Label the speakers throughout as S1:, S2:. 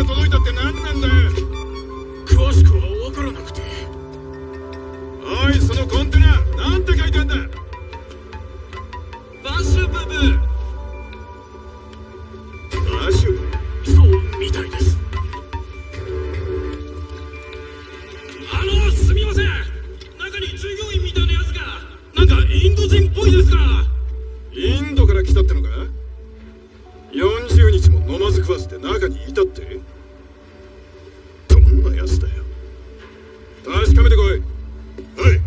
S1: が届いたって何なんだよ。詳しくは分からなくて。おい、そのコンテナなんて書いてあんだ。
S2: バシュブブ。
S1: バシュブ？
S2: そうみたいです。すみません、中に従業員みたいなやつがなんかインド人っぽいですが。
S1: インドから来たってのか。40日も飲まず食わずで中にいたって。どんなやつだよ。確かめてこい。はい。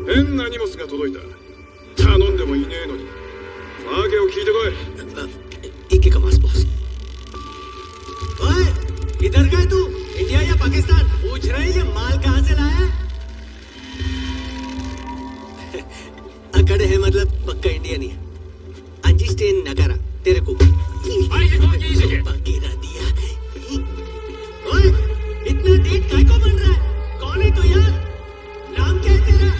S1: 変な荷物が届いた。頼んでもいねえのに。訳を聞いてこい。
S3: एक का boss boss. ओए, इधर का है तू? इंडिया या पाकिस्तान? पूछ रहे हैं ये माल कहाँ से लाया है? अकड़ है मतलब पक्का इंडियन ही है। अंजी स्टेन नकारा तेरे को। गिरा दिया। ओए, इतना तेज काय को बन रहा है? कौन है तू यार? नाम क्या है तेरा?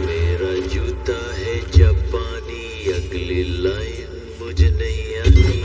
S4: मेरा जूता है जापानी वाली लाइन मुझे नहीं आती।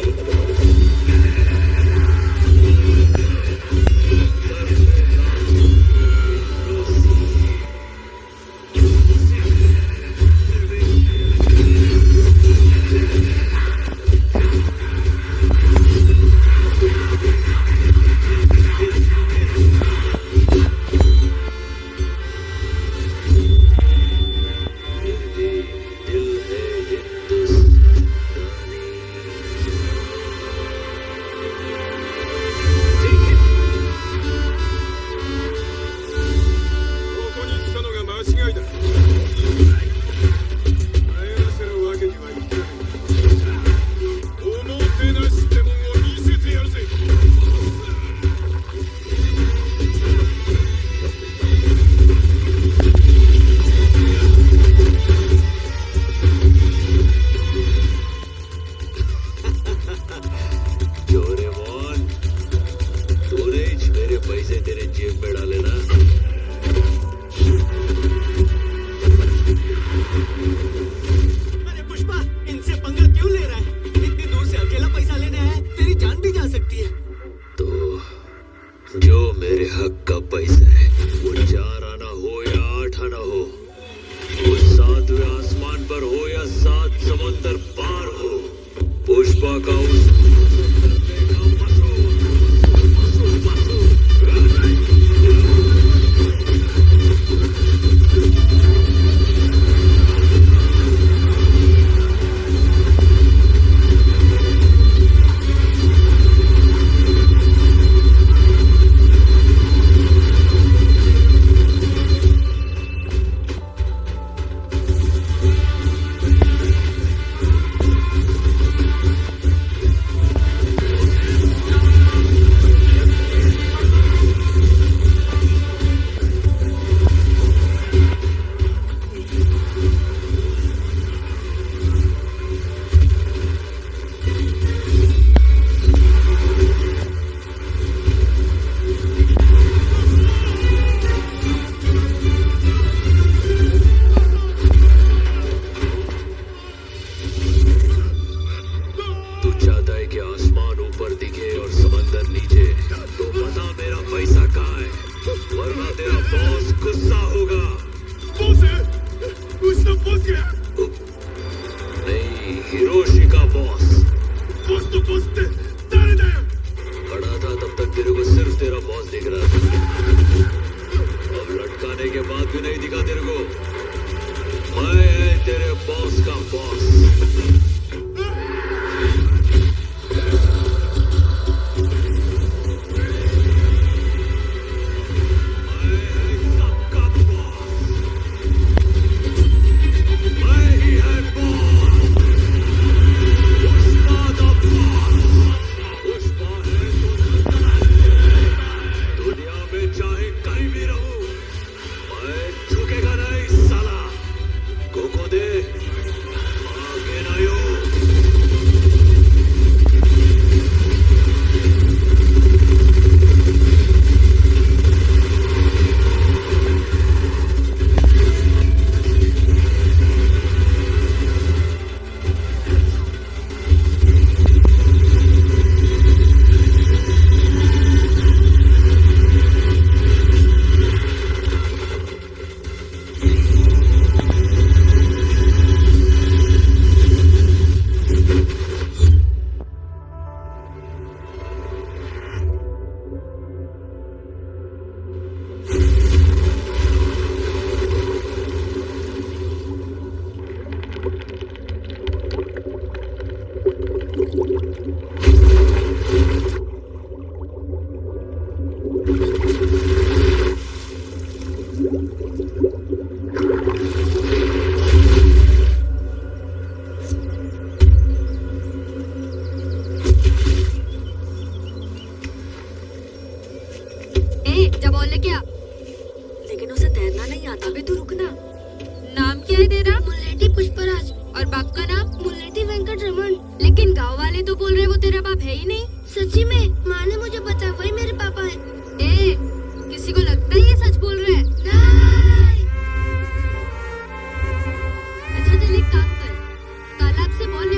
S5: से बोल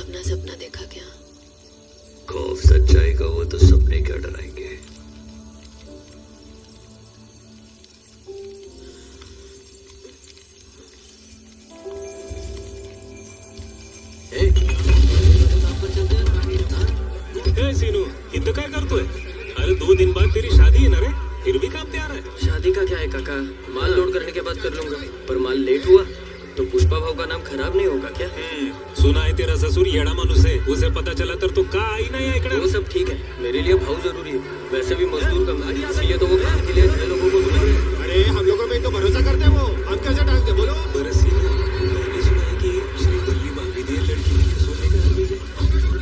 S5: डरावना सपना देखा क्या?
S4: खौफ सच्चाई का हो तो सपने क्या डराएंगे।
S2: सीनू इथं काय करतोय? अरे 2 दिन बाद तेरी शादी है ना रे, फिर भी काम तैयार है।
S6: शादी का क्या है काका, माल लोड करने के बाद कर लूंगा। पर माल लेट हुआ तो पुष्पा भाव का नाम खराब नहीं होगा क्या?
S2: सुना है तेरा ससुर येड़ा माणूस है, उसे पता चला तो का आई नहीं इकडे।
S6: वो सब ठीक है, मेरे लिए भाव जरूरी है। वैसे भी मजदूर कम है, इसलिए तो वो काम के लिए छह लोगों को बुला रहे हैं।
S3: अरे हम लोगों पे तो भरोसा करते हैं, वो हम कैसे टालते बोलो।
S2: बरं सीनू, मैंने सुना है कि श्रीवल्ली भाभी ने लड़की के सोने का हार भेजा।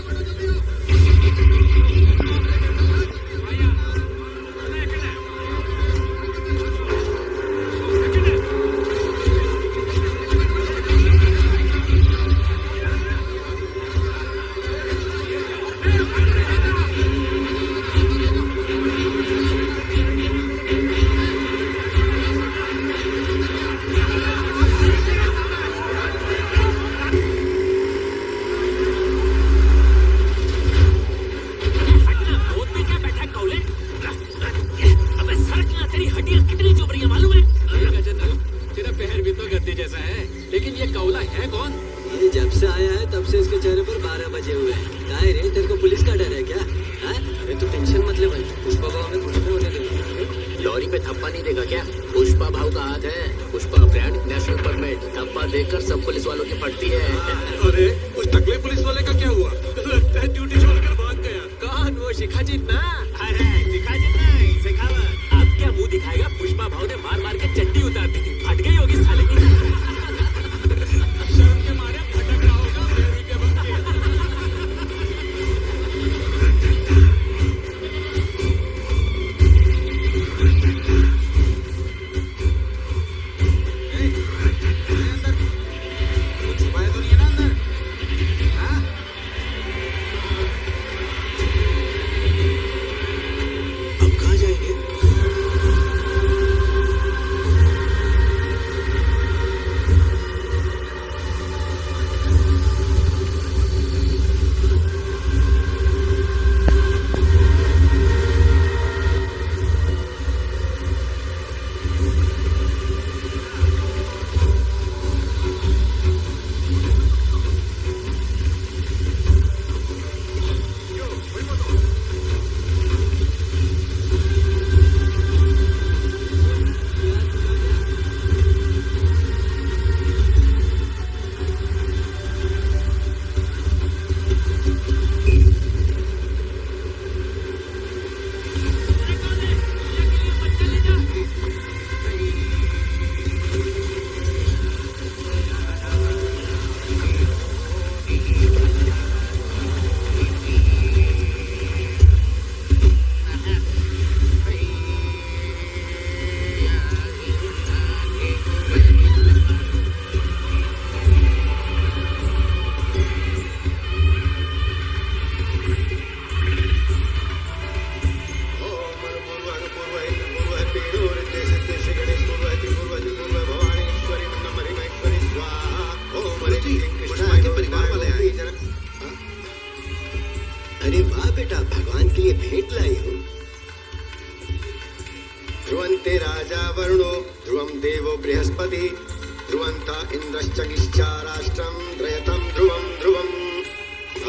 S3: अरे वाह बेटा, भगवान के लिए भेंट लाई हो। ध्रुवंते राजा वरुणो ध्रुवं देवो बृहस्पति ध्रुवंता इंद्रश्चगिश्चा राष्ट्रं त्रयतं ध्रुवं ध्रुवम्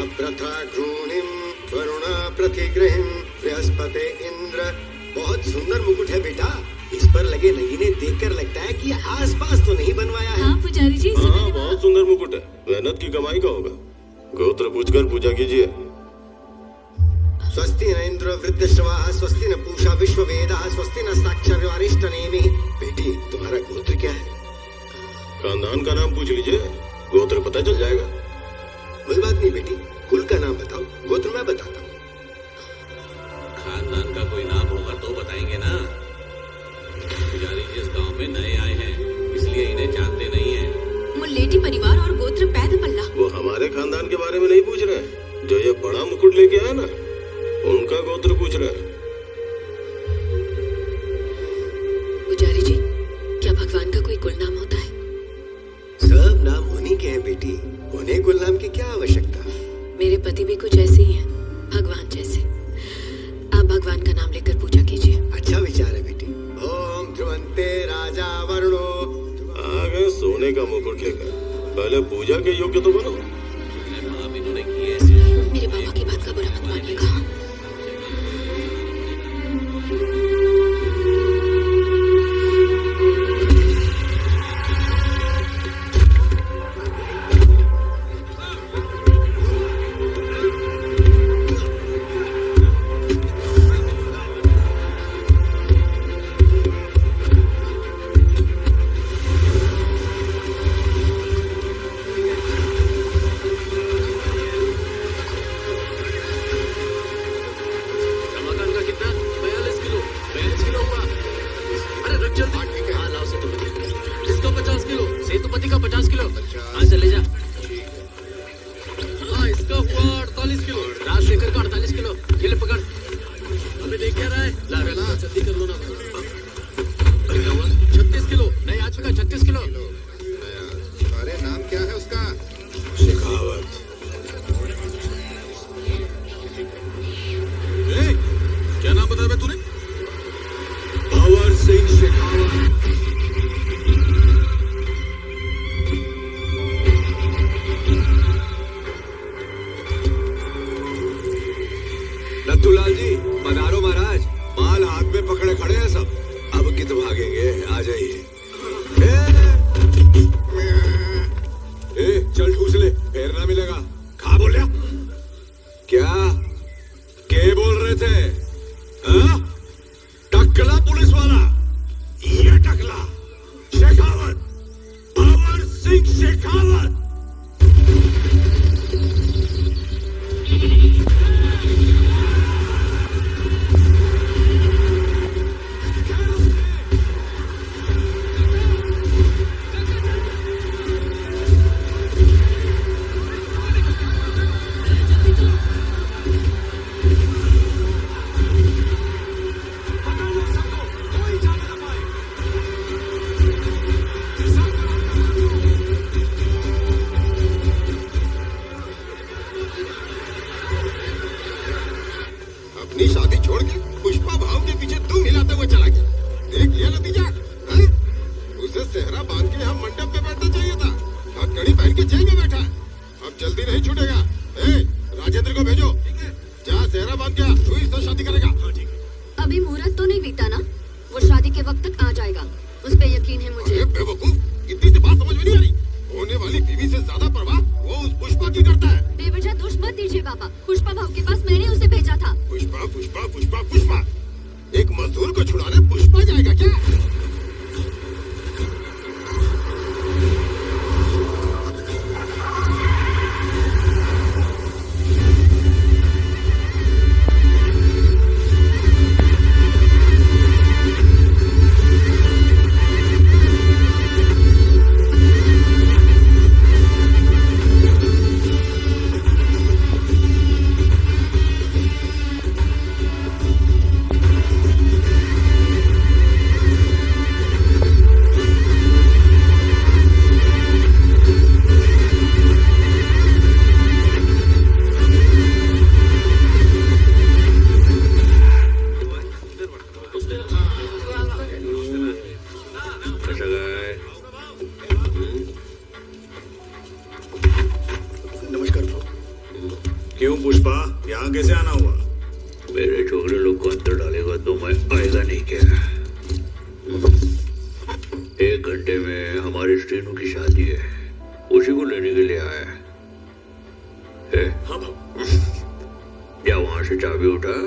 S3: अभ्रथा घ्रूणिं वरुण प्रतिगृहिं बृहस्पते इंद्र। बहुत सुंदर मुकुट है बेटा, इस पर लगे नगीने देखकर लगता है कि आसपास तो नहीं बनवाया है।
S5: हाँ पुजारी जी,
S7: हाँ बहुत सुंदर मुकुट है, मेहनत की कमाई का होगा। गोत्र पूछकर पूजा कीजिए।
S3: स्वस्ति न इंद्र वृद्धश्रवाः स्वस्ति न पूषा विश्ववेदाः स्वस्ति न साक्षरवारिष्ठनेमिः। बेटी तुम्हारा गोत्र क्या है?
S7: खानदान का नाम पूछ लीजिए, गोत्र पता चल जाएगा।
S3: कोई बात नहीं बेटी, कुल का नाम बताओ, गोत्र मैं बताता हूँ।
S2: खानदान का कोई नाम होगा तो बताएंगे ना। पुजारी जी इस गांव में नए आए हैं, इसलिए इन्हें जानते नहीं हैं।
S5: मुल्लेटी परिवार और गोत्र पैद पल्ला।
S7: वो हमारे खानदान के बारे में नहीं पूछ रहे, जो ये बड़ा मुकुट लेके आया ना, उनका गोत्र पूछ रहे हैं।
S5: पुजारी जी, क्या भगवान का कोई कुल नाम होता है?
S3: सब नाम उन्हीं के हैं बेटी, उन्हें कुल नाम की क्या आवश्यकता।
S5: पति भी कुछ ऐसे ही हैं, भगवान जैसे। आप भगवान का नाम लेकर पूजा कीजिए।
S3: अच्छा विचार है बेटी। ओम ध्रुवंते राजा वरुणो।
S7: आ गए सोने का मुकुट लेकर। पहले पूजा के योग्य तो बनो।
S2: अब इन्होंने किए ऐसे
S5: मेरे पापा की बात का बुरा मत मानिएगा।
S6: रमाकांत का कितना? 42 किलो। 42 किलो हुआ। अरे रख जल्दी। हाँ लाओ सेतुपति। इसका 50 किलो। सेतुपति का 50 किलो। हाँ चले जा। हाँ इसका हुआ 48 किलो। राजशेखर का 48 किलो। ये ले पकड़। अबे देख क्या रहा है? ला ला जल्दी कर लो ना। क्या हुआ? 36 किलो। नहीं आज का 36 किलो।
S3: अरे नाम क्या है उसका?
S7: शेखावत।
S1: क्या नाम बताया तूने? भंवर सिंह शेखावत।
S8: नथुलाल जी पधारो महाराज। माल हाथ में पकड़े खड़े हैं सब। अब कित भागेंगे, आ जाइए। चल ठूस ले, फेर ना मिलेगा। खा बोलिया क्या? के बोल रहे थे? हाँ? टकला पुलिस वाला, ये टकला शेखावत, भंवर सिंह शेखावत।
S3: अपनी शादी छोड़ के पुष्पा भाव के पीछे तुम हिलाते हुए चला गया। देख लिया नतीजा? हैं? उसे सेहरा बांध के यहाँ मंडप पे बैठना चाहिए था। हथकड़ी पहन के जेल में बैठा है। अब जल्दी नहीं छूटेगा। राजेंद्र को भेजो। जा सेहरा बांध के आ। तू इससे शादी करेगा?
S5: अभी मुहूर्त तो नहीं बीता ना, वो शादी के वक्त तक आ जाएगा, उस पे यकीन है मुझे।
S3: अरे बेवकूफ, इतनी सी बात समझ में नहीं आ रही। होने वाली बीवी से ज्यादा परवाह वो उस पुष्पा की करता है।
S5: बेवजह दोष मत दीजिए पापा। पुष्पा भाव के पास मैंने उसे भेजा था।
S3: पुष्पा पुष्पा पुष्पा पुष्पा। एक मजदूर को छुड़ाने पुष्पा जाएगा क्या?
S8: क्यों पुष्पा, यहाँ कैसे आना हुआ?
S4: मेरे छोकरे लोग को अंदर डालेगा तो मैं आएगा नहीं क्या? 1 घंटे में हमारी श्रीनू की शादी है, उसी को लेने के लिए आया है।
S8: हाँ भाऊ।
S4: जा वहां से चाबी उठा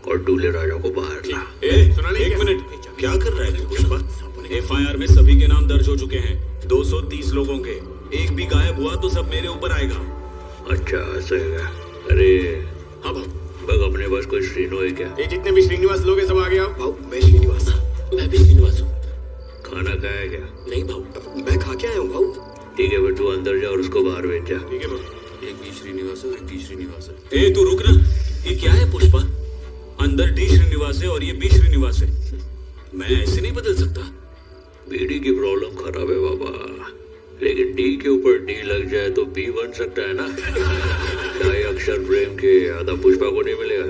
S4: और दूल्हे राजा को बाहर ला।
S8: एक मिनट, क्या कर रहा है तू पुष्पा? FIR में सभी के नाम दर्ज हो चुके हैं, 230 लोगों के। एक भी गायब हुआ तो सब मेरे ऊपर आएगा।
S4: अच्छा ऐसा है। अरे
S8: हाँ भाऊ।
S4: बग अपने पास कोई श्रीनू है क्या?
S8: ये जितने भी श्रीनिवास लोग हैं सब आ गया।
S6: भाऊ मैं श्रीनिवास। मैं भी श्रीनिवास हूँ।
S4: खाना खाया क्या?
S6: नहीं भाऊ, मैं खा के आया हूँ भाऊ।
S4: ठीक है फिर तू अंदर जा और उसको बाहर भेज जा।
S8: ठीक है भाऊ।
S2: एक भी श्रीनिवास है, एक भी श्रीनिवास है।
S8: तू रुक ना, ये क्या है पुष्पा? अंदर D श्रीनिवास है और ये B श्रीनिवास है। मैं ऐसे नहीं बदल सकता।
S4: बीडी की प्रॉब्लम खराब है बाबा, लेकिन डी के ऊपर डी लग जाए तो बी बन सकता है ना। 2 अक्षर मिस्टर प्रेम के आधा पुष्पा को नहीं मिलेगा।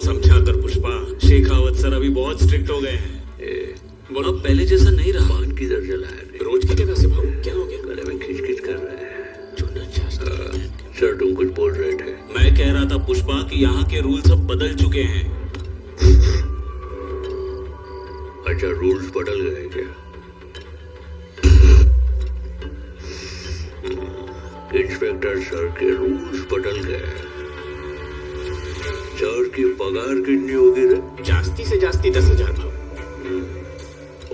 S2: समझा कर पुष्पा, शेखावत सर अभी बहुत स्ट्रिक्ट हो गए हैं। बोलो पहले जैसा नहीं रहा।
S4: पान किधर चला है?
S2: रोज की जगह से भाव क्या हो गया?
S4: गले में खिचखिच कर रहे हैं। सर तुम कुछ बोल रहे थे।
S2: मैं कह रहा था पुष्पा कि यहाँ के रूल सब बदल चुके हैं।
S4: अच्छा, रूल्स बदल गए क्या? इंस्पेक्टर सर के रूल्स बदल गए। सर की पगार कितनी होगी रे?
S2: जास्ती से जास्ती 10,000 भाव।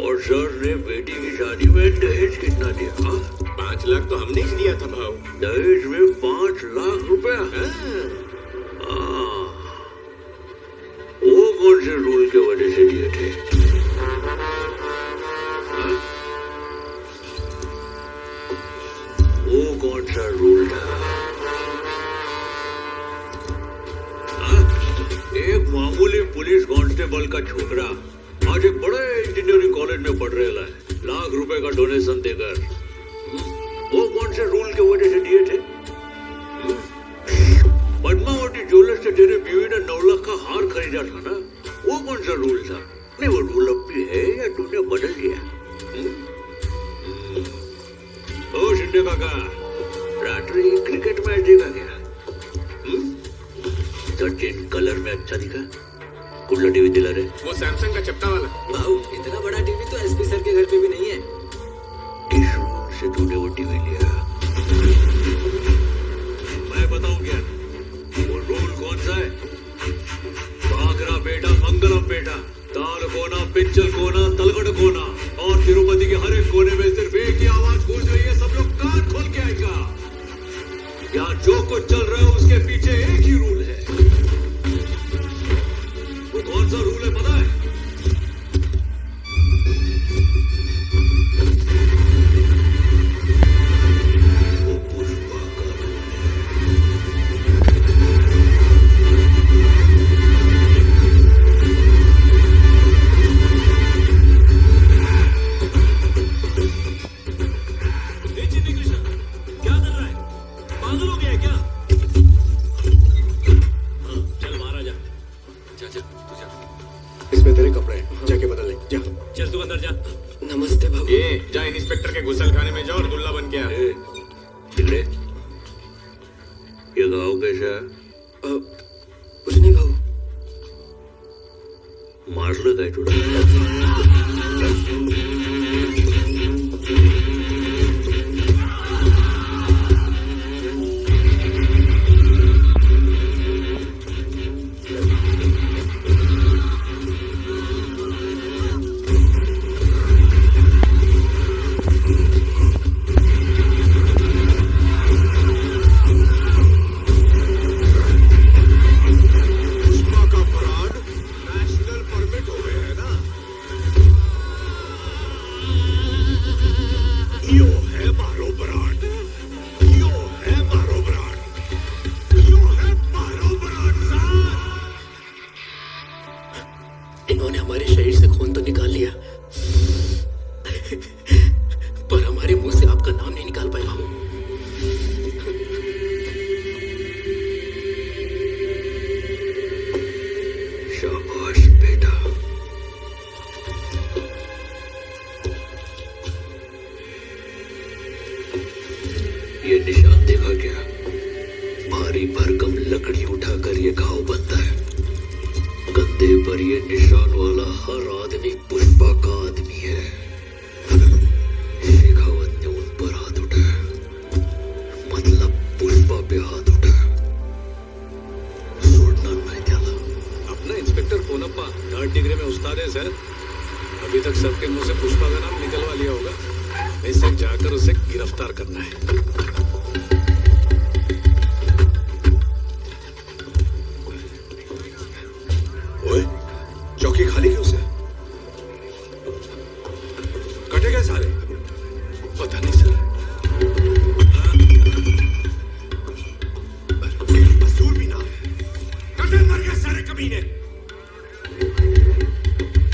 S4: और सर ने बेटी की शादी में दहेज कितना दिया?
S2: 5 लाख तो हमने ही दिया था भाव।
S4: दहेज में 5 लाख रुपया? वो कौन से रूल के वजह से दिए थे? वो कौन सा रूल था? एक मामूली पुलिस कांस्टेबल का छोकरा आज एक बड़े इंजीनियरिंग कॉलेज में पढ़ रहा है, लाख रुपए का डोनेशन देकर। वो कौन से रूल के वजह से दिए थे? पद्मावती ज्वेलर्स से तेरी बीवी ने 9 लाख का हार खरीदा था ना, वो कौन सा रूल था? नहीं, वो रूल अब भी है या तूने बदल दिया? ओ शिंदे काका, रात्रि क्रिकेट मैच देखा क्या? सचिन कलर में अच्छा दिखा? कुल्ला टीवी दिला रहे?
S2: वो सैमसंग का चपटा वाला।
S6: भाऊ इतना बड़ा टीवी तो एसपी सर के घर पे भी नहीं है।
S4: किस रूल से तूने वो टीवी लिया? मैं बताऊं क्या? वो रूल कौन सा है? बागरा पेटा, मंगलम पेटा, ताल कोना, पिंचल कोना, तलगढ़ कोना और तिरुपति के हर एक कोने में सिर्फ एक ही आवाज गूंज रही है। सब लोग कान खोल के आएगा। यहाँ जो कुछ चल रहा है उसके पीछे एक ही रूल है। वो कौन सा रूल है पता है? वो पुष्पा का
S2: क्या कर रहा है? पागल हो गया है क्या? चल महाराजा, जा जा तू जा।
S8: इसमें तेरे कपड़े हैं, जाके बदल ले। जा
S2: चल तू अंदर जा।
S6: नमस्ते भाऊ।
S2: ये जा इंस्पेक्टर के गुसल खाने में जा और दुल्ला बन के आ।
S4: दिखड़े, ये गाँव कैसा है?
S6: कुछ नहीं भाऊ।
S4: मारलं काय तुला?
S6: इन्होंने हमारे शरीर से खून तो निकाल लिया पर हमारे मुंह से आपका नाम नहीं निकाल पाए भाऊ।
S4: शाबाश बेटा। ये निशान देखा क्या? भारी भरकम लकड़ी उठाकर ये घाव बनता है। कंधे पर ये निशान वाला हर आदमी पुष्पा का आदमी है। शेखावत ने उन पर हाथ उठाया, मतलब पुष्पा पे हाथ उठाया। सोडणार नाही त्याला।
S8: अपना इंस्पेक्टर पोनप्पा 3rd डिग्री में उस्ताद है सर। अभी तक सबके मुंह से पुष्पा का नाम निकलवा लिया होगा। इससे जाकर उसे गिरफ्तार करना है। ओए, चौकी खाली क्यों से? कटे गए सारे? पता नहीं सर। मजदूर भी ना है। कटे मर गए सारे कमीने।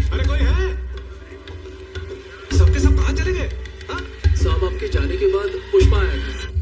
S8: अरे कोई है? सबके सब कहाँ चले गए?
S6: साहब आपके जाने के बाद पुष्पा आया था।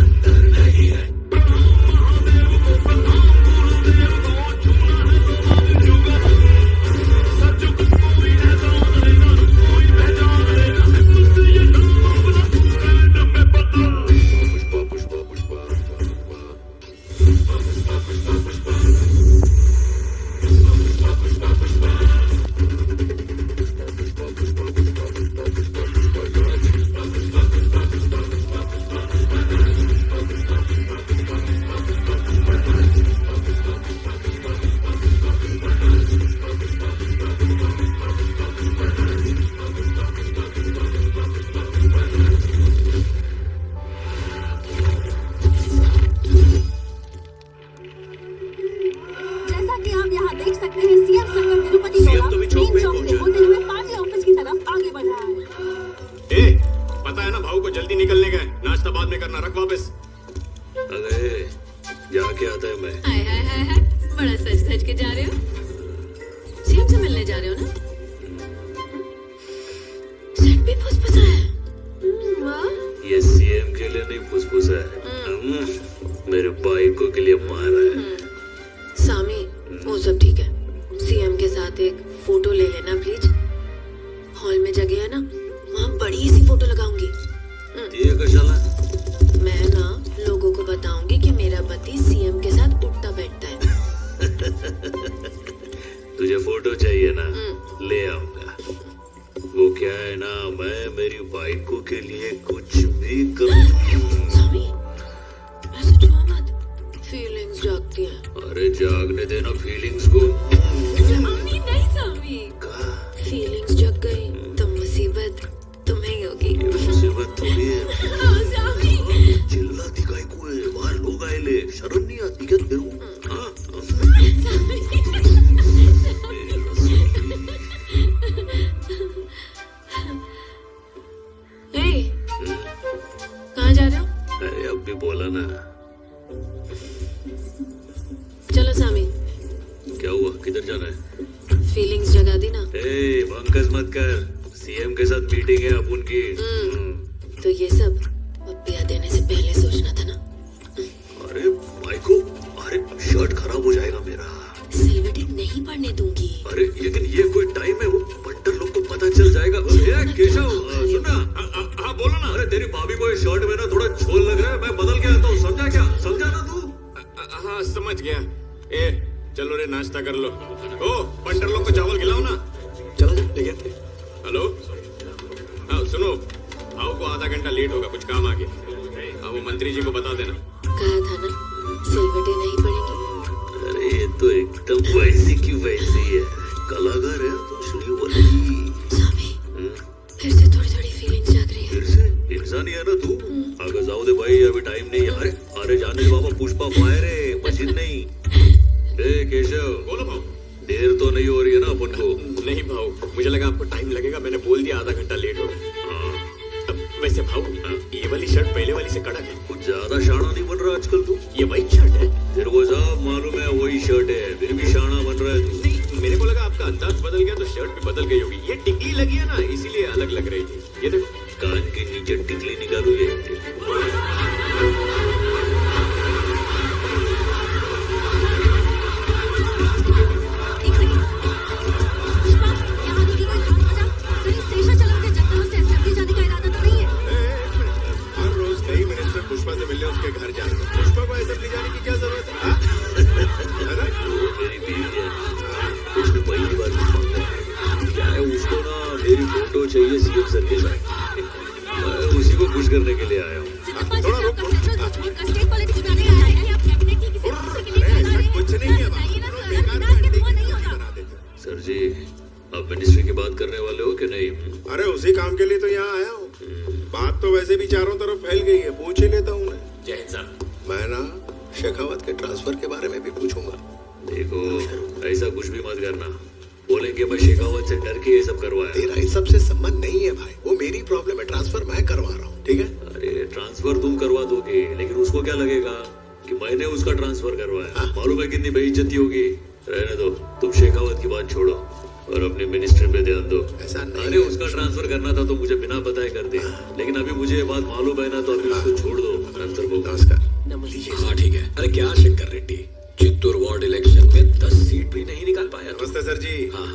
S9: सकते हैं सीएम शंकर तिरुपति
S4: सीएम तो भी चौक में ही पहुंचा।
S9: होते हुए पार्टी ऑफिस की तरफ आगे बढ़ रहा है।
S1: पता है ना भाऊ को जल्दी निकलने का है, नाश्ता बाद में करना, रख वापस।
S4: अरे जाके आता है मैं।
S5: हाय हाय हाय हाय, बड़ा सच सच के जा रहे हो। सीएम से मिलने जा रहे हो ना? सेट भी फुसफुसा है। वाह।
S4: ये सीएम के लिए नहीं फुसफुसा है, मेरे भाई को के लिए मारा है।
S5: सामी, वो सब ठीक है। सीएम के साथ एक फोटो ले लेना प्लीज। हॉल में जगह है ना, वहाँ बड़ी सी फोटो लगाऊंगी।
S4: ये कशाला?
S5: मैं ना लोगों को बताऊंगी कि मेरा पति सीएम के साथ उठता बैठता है।
S4: तुझे फोटो चाहिए ना, ले आऊंगा। वो क्या है ना, मैं मेरी बाइको के लिए कुछ भी करूँ।
S5: सामी, ऐसे छुआ मत, फीलिंग्स जागती हैं।
S4: अरे जागने देना फीलिंग्स को।
S5: सामी नहीं सामी, फीलिंग्स जग गई तो मुसीबत तुम्हें ही होगी।
S4: ये मुसीबत थोड़ी है।
S5: सामी,
S4: चिल्ला दिखाई को है, बाहर लोग आए ले, शर्म नहीं आती क्या तेरे को? हाँ?
S5: कहाँ जा रहे हो?
S4: अरे अब भी बोला ना।
S5: चलो सामी।
S4: क्या हुआ, किधर जाना है?
S5: फीलिंग्स जगा दी ना।
S4: बंकस मत कर, सीएम के साथ मीटिंग है अपन की।
S5: तो ये सब पप्पिया देने से पहले सोचना था ना।
S4: अरे माइको, अरे शर्ट खराब हो जाएगा मेरा।
S5: सिलवटें नहीं पड़ने दूंगी।
S4: अरे लेकिन ये कोई टाइम है, वो बंटर लोग को पता चल जाएगा। केशव सुनना। हाँ बोलो ना। अरे तेरी भाभी को ये शर्ट में ना थोड़ा झोल लग रहा है, मैं बदल के आता हूँ, समझा क्या? समझा ना तू?
S1: हाँ समझ गया। चलो रे नाश्ता कर लो। ओ बंटर लोग को चावल खिलाओ ना।
S3: चलो लेके आते।
S1: हेलो, हाँ सुनो, भाव को आधा घंटा लेट होगा, कुछ काम आ गया। हाँ वो मंत्री जी को बता देना।
S5: कहा था ना, सिलवटें नहीं पड़ेंगी।
S4: अरे ये तो एकदम वैसी की वैसी है, कलाकार है तो श्रीवल्ली।
S5: सामी, फिर से थोड़ी थोड़ी फीलिंग्स जाग रही है।
S4: फिर से इंसान ही है ना तू। आगे जाओ दे भाई, अभी टाइम नहीं है। अरे जाने दे बाबा, पुष्पा फायर है, मशीन नहीं। केशव
S1: बोलो भाव।
S4: देर तो नहीं हो रही है ना अपन को?
S1: नहीं भाव, मुझे लगा आपको टाइम लगेगा, मैंने बोल दिया आधा घंटा लेट होगा। वैसे भाव, ये वाली शर्ट पहले वाली से कड़क है।
S4: कुछ ज्यादा शाना नहीं बन रहा आजकल तू।
S1: ये वाइट शर्ट है।
S4: तेरे को सब मालूम है वही शर्ट है, फिर भी शाना बन रहा है तू।
S1: नहीं, मेरे को लगा आपका अंदाज बदल गया तो शर्ट भी बदल गई होगी। ये टिकली लगी है ना, इसीलिए अलग लग रही थी। ये देखो,
S4: कान के नीचे टिकली निकालू ये।
S3: पुष्पा से मिलने उसके घर जाना। पुष्पा को ऐसे ले जाने की क्या जरूरत है?
S4: मेरी बीवी है, उसने पहली बार क्या है, उसको ना मेरी फोटो चाहिए सीएम सर के साथ। मैं उसी को खुश करने के लिए आया हूँ।
S3: थोड़ा रुक। कुछ नहीं है
S4: सर जी, आप मिनिस्ट्री की बात करने वाले हो कि नहीं?
S3: अरे उसी काम के लिए तो यहाँ आया हूँ। बात तो वैसे भी चारों तरफ फैल गई है, पूछ ही लेता हूँ मैं।
S1: जय हिंद साहब।
S3: मैं ना शेखावत के ट्रांसफर के बारे में भी पूछूंगा।
S4: देखो, ऐसा कुछ भी मत करना, बोलेंगे मैं शेखावत से डर के ये सब करवाया।
S3: तेरा इस सब से संबंध नहीं है भाई, वो मेरी प्रॉब्लम है, ट्रांसफर मैं करवा रहा हूँ, ठीक है?
S4: अरे ट्रांसफर तुम करवा दोगे, लेकिन उसको क्या लगेगा कि मैंने उसका ट्रांसफर करवाया? मालूम है कितनी बेइज्जती होगी। रहने दो, तुम शेखावत की बात छोड़ो और अपनी मिनिस्ट्री पे ध्यान दो।
S3: ऐसा नहीं।
S4: अरे उसका ट्रांसफर करना था तो मुझे बिना बताए कर दे, लेकिन अभी मुझे ये बात मालूम है ना, तो अभी उसको छोड़ दो। नंतर को
S3: नमस्कार।
S6: हाँ ठीक है। अरे क्या शंकर रेड्डी, चित्तूर वार्ड इलेक्शन में 10 सीट भी नहीं निकाल पाया।
S3: नमस्ते सर जी।
S6: हाँ,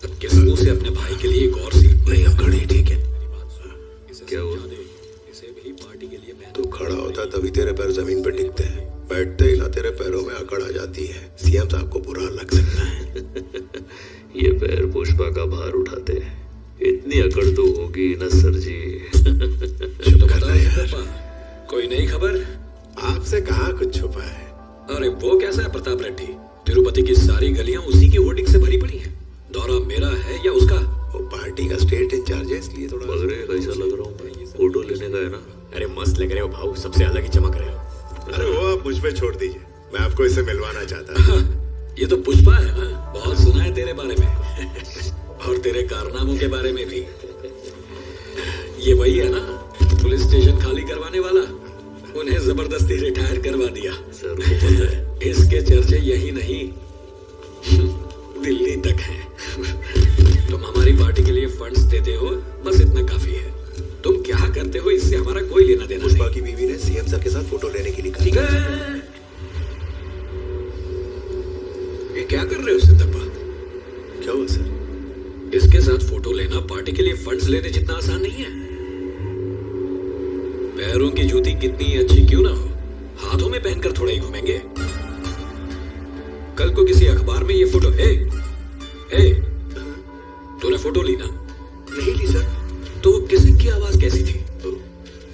S6: तब किस मुंह से अपने भाई के लिए एक और सीट
S3: नहीं खड़ी, ठीक है?
S4: क्या हुआ?
S6: इसे भी पार्टी के लिए मैं
S3: तू खड़ा होता तभी तेरे पैर जमीन पे टिकते हैं, बैठते ही ना तेरे पैरों में अकड़ आ जाती है। सीएम साहब को बुरा लग सकता है।
S4: ये पैर पुष्पा का भार उठाते, इतनी अकड़ तो होगी ना सर जी।
S6: तो बताओ पापा, कोई नई खबर?
S3: आपसे कहाँ कुछ छुपा है?
S6: अरे वो कैसा है प्रताप रेड्डी, तिरुपति की सारी गलियां उसी की वोटिंग से भरी पड़ी हैं। दौरा मेरा है या उसका?
S3: वो पार्टी का स्टेट इंचार्ज है, इसलिए थोड़ा
S4: बगरे कैसा लग रहा हूँ? फोटो लेने का है ना?
S1: अरे मस्त लग रहे हो भाऊ, सबसे अलग ही चमक रहे हो।
S3: अरे वो आप मुझ पे छोड़ दीजिए, मैं आपको इससे मिलवाना चाहता हूँ।
S2: ये तो पुष्पा है ना, बहुत सुना है तेरे बारे में और तेरे कारनामों के बारे में भी। ये वही है ना, पुलिस स्टेशन खाली करवाने वाला, उन्हें जबरदस्ती रिटायर करवा दिया। सर इसके चर्चे यही नहीं दिल्ली तक हैं। तुम हमारी पार्टी के लिए फंड्स देते हो, बस इतना काफी है। तुम क्या करते हो इससे हमारा कोई लेना देना नहीं।
S3: पुष्पा की बीवी ने सीएम सर के साथ फोटो लेने के लिए कहा।
S2: ठीक है, ये क्या कर रहे हो सिद्धप्पा?
S3: क्या हुआ सर?
S2: इसके साथ फोटो लेना पार्टी के लिए फंड्स लेने जितना आसान नहीं है। पैरों की जूती कितनी अच्छी क्यों ना हो, हाथों में पहनकर थोड़ा ही घूमेंगे। कल को किसी अखबार में ये फोटो तूने फोटो ली ना?
S3: नहीं ली सर।
S2: तो किसिंग की आवाज कैसी थी?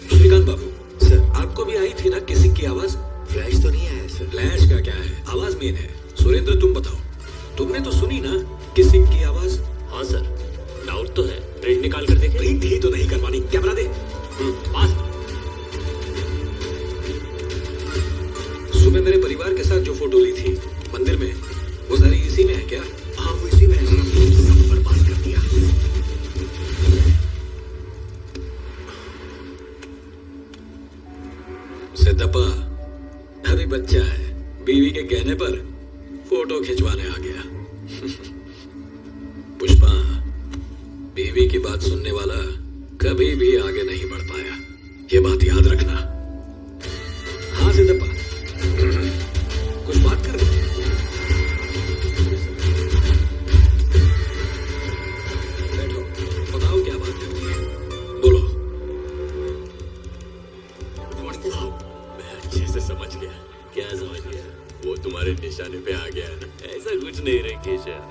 S2: श्रीकांत बाबू सर, आपको भी आई थी ना किसिंग की आवाज?
S3: फ्लैश तो नहीं आया सर।
S2: फ्लैश का क्या है, आवाज मेन है। सुरेंद्र तुम बताओ, तुमने तो सुनी ना किसिंग की आवाज?
S6: हाँ सर, डाउट तो है, प्रिंट निकाल कर देखे।
S2: प्रिंट ही तो नहीं करवानी, कैमरा दे।
S6: पास।
S2: सुबह मेरे परिवार के साथ जो फोटो ली थी मंदिर में, वो सारी इसी में है क्या?
S3: हाँ वो इसी में है।
S2: सब बर्बाद कर दिया। सिद्धप्पा अभी बच्चा है, बीवी के कहने पर फोटो खिंचवाने आ गया। पुष्पा, बीवी की बात सुनने वाला कभी भी आगे नहीं बढ़ पाया, ये बात याद रखना। हाँ सिद्धप्पा, कुछ बात कर रहे? बैठो, बताओ क्या बात करनी है, बोलो।
S6: मैं अच्छे से समझ गया। क्या समझ गया? वो तुम्हारे निशाने पे आ गया ना? ऐसा कुछ नहीं रे केशव।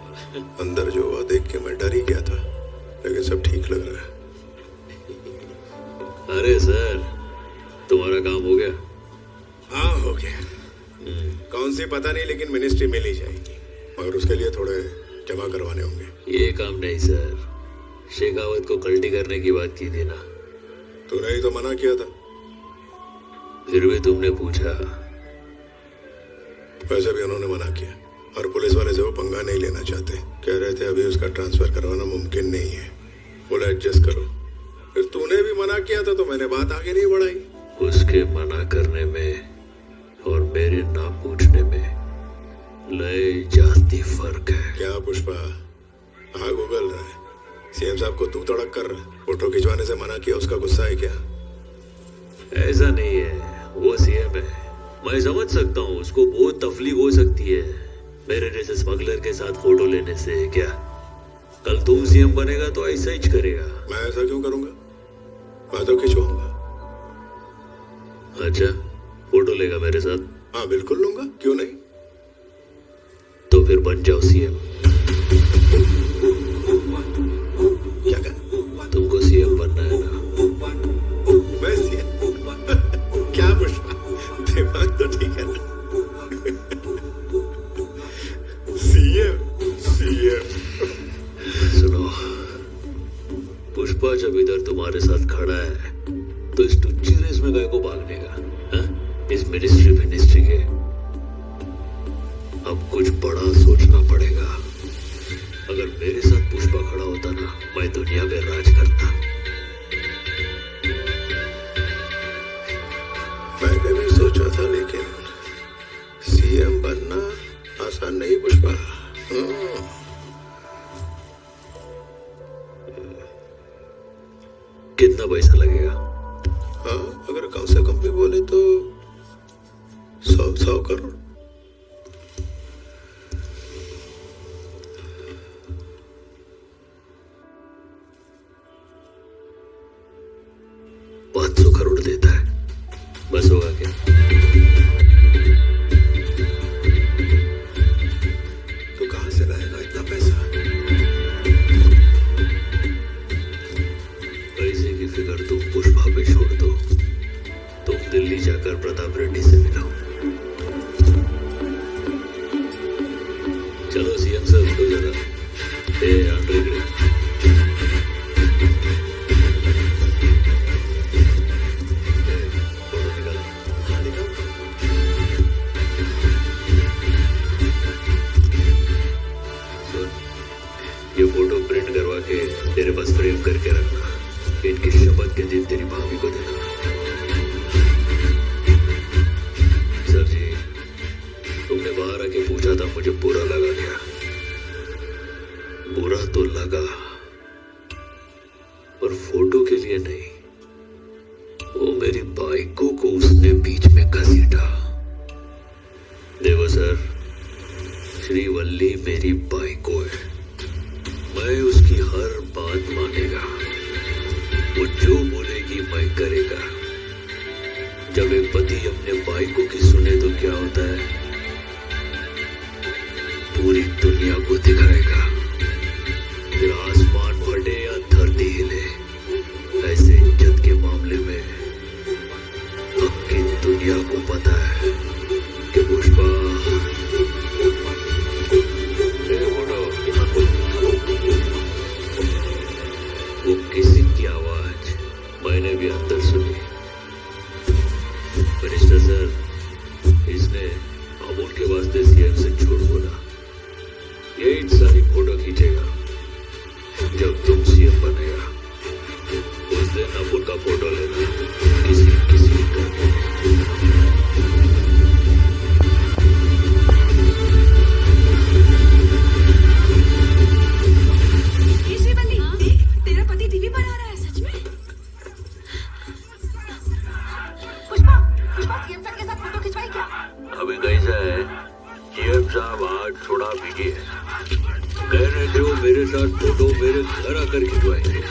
S3: अंदर जो हुआ देख के मैं डर ही गया था, लेकिन सब ठीक लग रहा है।
S6: अरे सर, तुम्हारा काम हो गया?
S3: हाँ हो गया। कौन सी पता नहीं, लेकिन मिनिस्ट्री मिल ही जाएगी, मगर उसके लिए थोड़े जमा करवाने होंगे।
S6: ये काम नहीं सर, शेखावत को कल्टी करने की बात की थी ना?
S3: तूने ही तो मना किया था।
S6: फिर भी तुमने पूछा।
S3: वैसे भी उन्होंने मना किया, और पुलिस वाले से वो पंगा नहीं लेना चाहते। कह रहे थे अभी उसका ट्रांसफर करवाना मुमकिन नहीं है, बोला एडजस्ट करो। फिर तूने भी मना किया था तो मैंने बात आगे नहीं बढ़ाई।
S6: उसके मना करने में और मेरे ना पूछने में लय जाती फर्क है।
S3: क्या पुष्पा आग उगल रहा है? सीएम साहब को तू तड़क कर रहा है। फोटो खिंचवाने से मना किया, उसका गुस्सा है क्या?
S6: ऐसा नहीं है, वो सीएम है, मैं समझ सकता हूँ उसको बहुत तकलीफ हो सकती है मेरे जैसे स्मगलर के साथ फोटो लेने से। क्या कल तुम सीएम बनेगा तो ऐसा ही करेगा?
S3: मैं ऐसा क्यों करूंगा, मैं तो खिंचवाऊंगा।
S6: अच्छा, फोटो लेगा मेरे साथ?
S3: हाँ बिल्कुल लूंगा, क्यों नहीं।
S6: तो फिर बन जाओ सीएम।
S3: क्या कहा?
S6: तुमको सीएम बनना है ना?
S3: मैं सीएम? क्या पुष्पा, दिमाग तो ठीक है ना? CM CM.
S6: सुनो, पुष्पा जब इधर तुम्हारे साथ खड़ा है तो इस टुच्ची रेस में गए को भागने का? इस मिनिस्ट्री के अब कुछ बड़ा सोचना पड़ेगा। अगर मेरे साथ पुष्पा खड़ा होता ना, मैं दुनिया पे राज करता।
S3: मैंने भी सोचा था, लेकिन सीएम बनना आसान नहीं पुष्पा।
S6: कितना पैसा लगेगा?
S3: हाँ, अगर कम से कम भी बोले तो 100 करोड़।
S6: करोड़ देता है, बस होगा क्या?
S3: तो कहां से लाएगा इतना पैसा?
S6: पैसे की फिक्र तुम पुष्पा पे छोड़ दो, तुम दिल्ली जाकर प्रताप रेड्डी से मिलो। चलो सीएम साहब को जरा के पूछा था, मुझे बुरा लगा क्या? बुरा तो लगा, पर फोटो के लिए नहीं। वो मेरी बाइकों को उसने बीच में घसीटा। देखो सर, श्रीवल्ली मेरी बाइको है, मैं उसकी हर बात मानेगा, वो जो बोलेगी मैं करेगा। जब एक पति अपने बाइकों की सुने तो क्या होता है? पूरी दुनिया को दिखाएगा। फिर आसमान फटे या धरती हिले, ऐसे इज्जत के मामले में आपकी दुनिया को पता है कि पुष्पा वो किसी की आवाज मैंने भी अंदर सुनी। मिनिस्टर सर, इसने अमूल के वास्ते सीएम से झूठ बोला। यही सारी फोटो खींचेगा जब तुम सीएम बनेगा। उस दिन अमूल का फोटो लेना किसी का।
S9: तेरा पति टीवी पर आ रहा है, सच में? पुष्पा सीएम सर के साथ फोटो खिंचवाई क्या?
S6: अभी कैसा है, सीएम साहब आज थोड़ा बिजी है। कह रहे थे वो मेरे साथ फोटो मेरे घर आकर खिंचवाएंगे।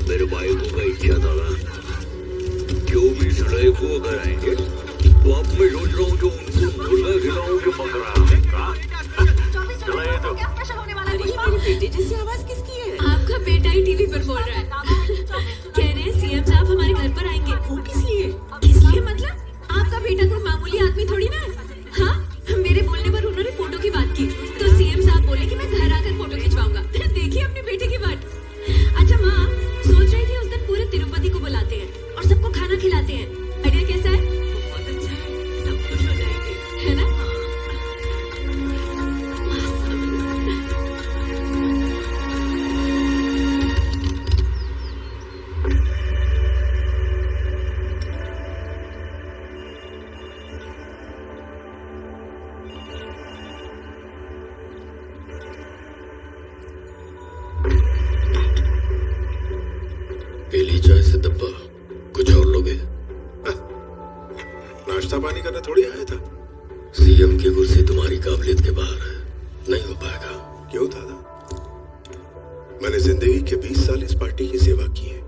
S6: मेरे भाई को का इच्छा था ना, 24 जुलाई को अगर आएंगे तो अब मैं सोच रहा हूँ जो उनको मुर्गा खिलाऊं कि बकरा।
S9: क्या स्पेशल होने वाला है?
S5: मेरे बेटे जैसी आवाज किसकी है? आपका बेटा ही टीवी पर बोल रहा है। कह रहे हैं सीएम साहब हमारे घर पर आएंगे। वो किस लिए? किस लिए मतलब? आपका बेटा कोई मामूली आदमी थोड़ी ना है। हाँ, मेरे बोलने पर उन्होंने फोटो की बात की तो सीएम साहब बोले कि मैं घर आकर फोटो खिंचवाऊंगा। देखिए अपने बेटे की बात। अच्छा माँ, सोच रही थी उस दिन पूरे तिरुपति को बुलाते हैं और सबको खाना खिलाते हैं। आइडिया कैसा है? बहुत अच्छा है, सब खुश हो जाएंगे, है ना?
S7: पीली चाय से डब्बा, कुछ और लोगे?
S1: नाश्ता पानी करने थोड़ी आया था।
S7: सीएम की कुर्सी तुम्हारी काबिलियत के बाहर है, नहीं हो पाएगा।
S1: क्यों दादा? मैंने जिंदगी के 20 साल इस पार्टी की सेवा की है।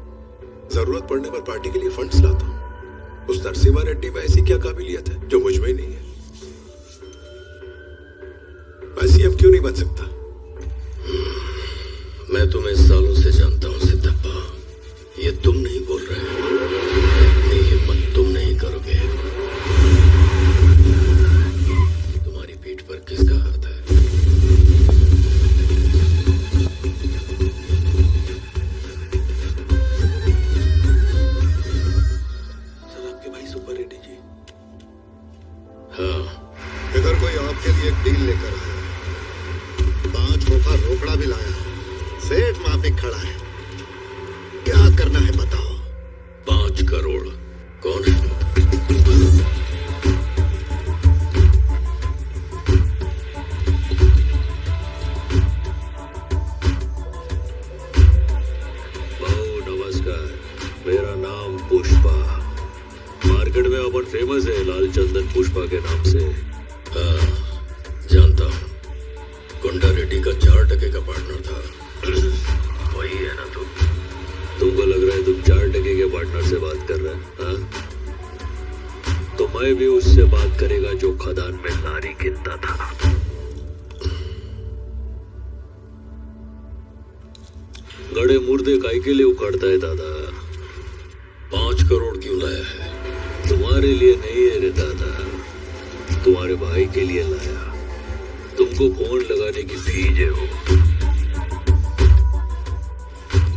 S1: जरूरत पड़ने पर पार्टी के लिए फंड्स लाता हूँ। उस नरसिम्हा रेड्डी में ऐसी क्या काबिलियत है जो मुझ में नहीं है? मैं सीएम क्यों नहीं बन सकता?
S7: मैं तुम्हें सालों से जानता हूँ सिद्धप्पा, ये तुम नहीं बोल रहे हो। इतनी हिम्मत तुम नहीं करोगे। तुम्हारी पीठ पर किसका हाथ है?
S1: सर आपके भाई सुपर रेड्डी जी।
S7: हाँ,
S3: इधर कोई आपके लिए एक डील लेकर आया, 5 खोखा रोकड़ा भी लाया, सेठ माफिक खड़ा है। क्या करना है बताओ?
S7: 5 करोड़ कौन है?
S6: नमस्कार, मेरा नाम पुष्पा। मार्केट में अपन फेमस है लाल चंदन पुष्पा के नाम से।
S7: हाँ, जानता हूँ। गुंडा रेड्डी का 4 टके का पार्टनर था।
S6: वही है ना तुम? तुमको लग रहा है तुम 4 टके के पार्टनर से बात कर रहे हैं? हाँ? तो मैं भी उससे बात करेगा जो खदान में लारी गिनता था। गड़े मुर्दे काय के लिए उखाड़ता है दादा?
S7: 5 करोड़ क्यों लाया है?
S6: तुम्हारे लिए नहीं है रे दादा, तुम्हारे भाई के लिए लाया। तुमको फोन लगाने की भीजे हो।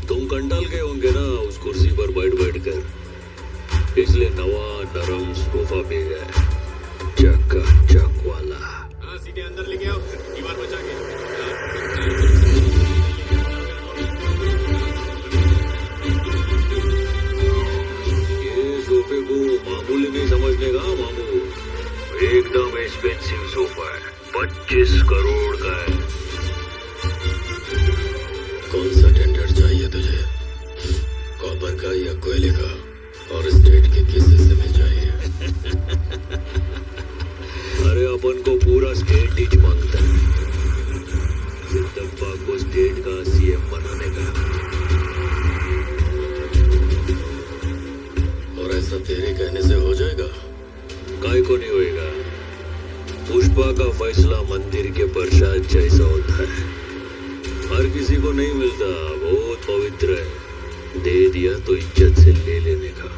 S6: तुम कंटाल गए होंगे ना उस कुर्सी पर बैठ बैठ कर, इसलिए नवा नरम सोफा भी गया, चक वाला।
S4: सीधे अंदर लेके आओ, दीवार बचा के।
S6: ये सोफे को मामूली नहीं समझने का मामू, एकदम एक्सपेंसिव सोफा है। 25 करोड़ का है।
S2: कौन सा टेंडर चाहिए तुझे? कॉपर का या कोयले का? और स्टेट के किस हिस्से में चाहिए?
S6: अरे अपन को पूरा स्टेट ही मांगता है। सिद्धप्पा को स्टेट का सीएम बनाने का।
S2: और ऐसा तेरे कहने से हो जाएगा?
S6: काय को नहीं होएगा। पुष्पा का फैसला मंदिर के प्रसाद जैसा होता है, हर किसी को नहीं मिलता, बहुत पवित्र है। दे दिया तो इज्जत से ले लेने का।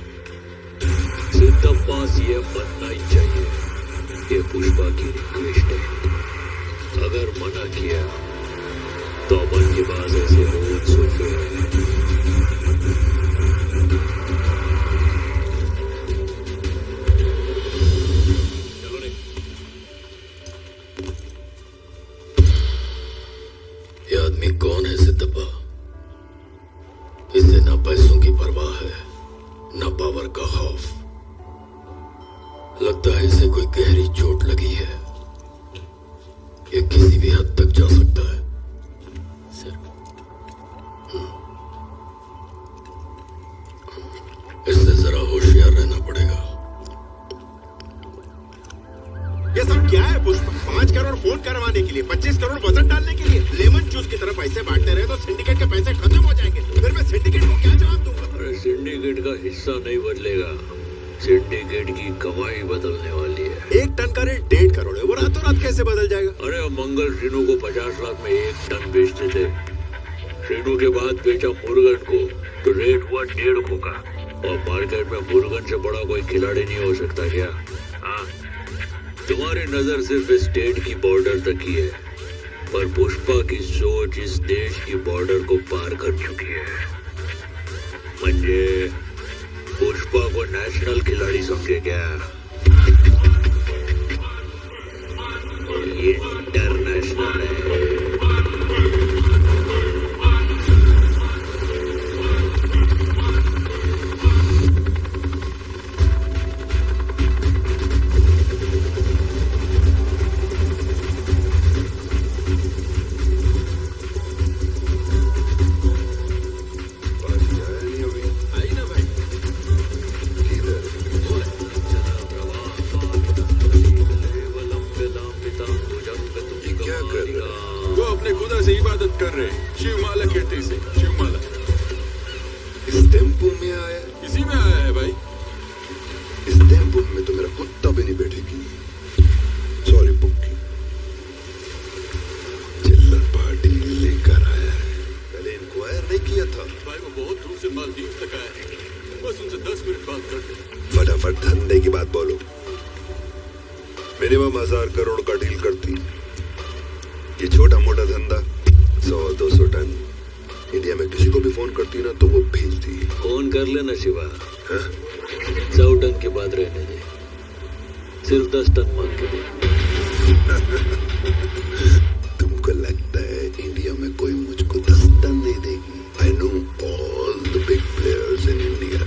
S6: सिद्धप्पा सीएम बनना ही चाहिए, ये पुष्पा की रिक्वेस्ट है। अगर मना किया तो अपन के पास ऐसे बहुत सोफे हैं।
S2: ये आदमी कौन है सिद्धप्पा? इसे ना पैसों की परवाह है, ना पावर का खौफ। लगता है इसे कोई गहरी चोट लगी है। ये किसी भी हद तक जा सकता है। सर, इससे जरा होशियार रहना पड़ेगा।
S8: ये सब क्या है पुष्पा? 5 करोड़ फोन करवाने के लिए, 25 करोड़ वजन डालने के लिए, लेमन जूस की तरह पैसे बांटते रहे तो सिंडिकेट के पैसे खत्म हो जाएंगे। फिर मैं सिंडिकेट को क्या जवाब दूंगा?
S6: अरे सिंडिकेट का हिस्सा नहीं बदलेगा, सिंडिकेट की कमाई बदलने वाली है।
S8: 1 टन का रेट 1.5 करोड़ है, वो रातों रात कैसे बदल जाएगा?
S6: अरे अब मंगल श्रीनु को 50 लाख में 1 टन बेचते थे। श्रीनु के बाद बेचा मुर्गन को तो रेट हुआ 1.5 का। और मार्केट में मुर्गन से बड़ा कोई खिलाड़ी नहीं हो सकता क्या? हाँ, तुम्हारी नजर सिर्फ स्टेट की बॉर्डर तक ही है, पर पुष्पा की सोच इस देश की बॉर्डर को पार कर चुकी है। म्हणजे पुष्पा को नेशनल खिलाड़ी समझे क्या? ये इंटरनेशनल है।
S8: कर रहे हैं शिवमाला कहते इसे, शिवमाला।
S1: इस टेम्पो में आया?
S8: इसी में आया है भाई।
S1: इस टेम्पो में तो मेरा कुत्ता भी नहीं बैठेगी। सॉरी पुक्की। चिल्लर पार्टी लेकर आया है। पहले इंक्वायर नहीं किया था
S8: भाई, वो बहुत दूर से मालदीव तक आया है। बस उनसे 10 मिनट बात कर ले।
S1: फटाफट धंधे की बात बोलो। मिनिमम 1000 करोड़ का डील करती। ये छोटा मोटा धंधा 100-200 टन इंडिया में किसी को भी फोन करती ना तो वो भेजती।
S6: फोन कर लेना शिवा। 100 टन के बाद रहने दे, सिर्फ 10 टन मांग के दे।
S1: तुमको लगता है इंडिया में कोई मुझको 10 टन नहीं देगी? I know all the big players in India.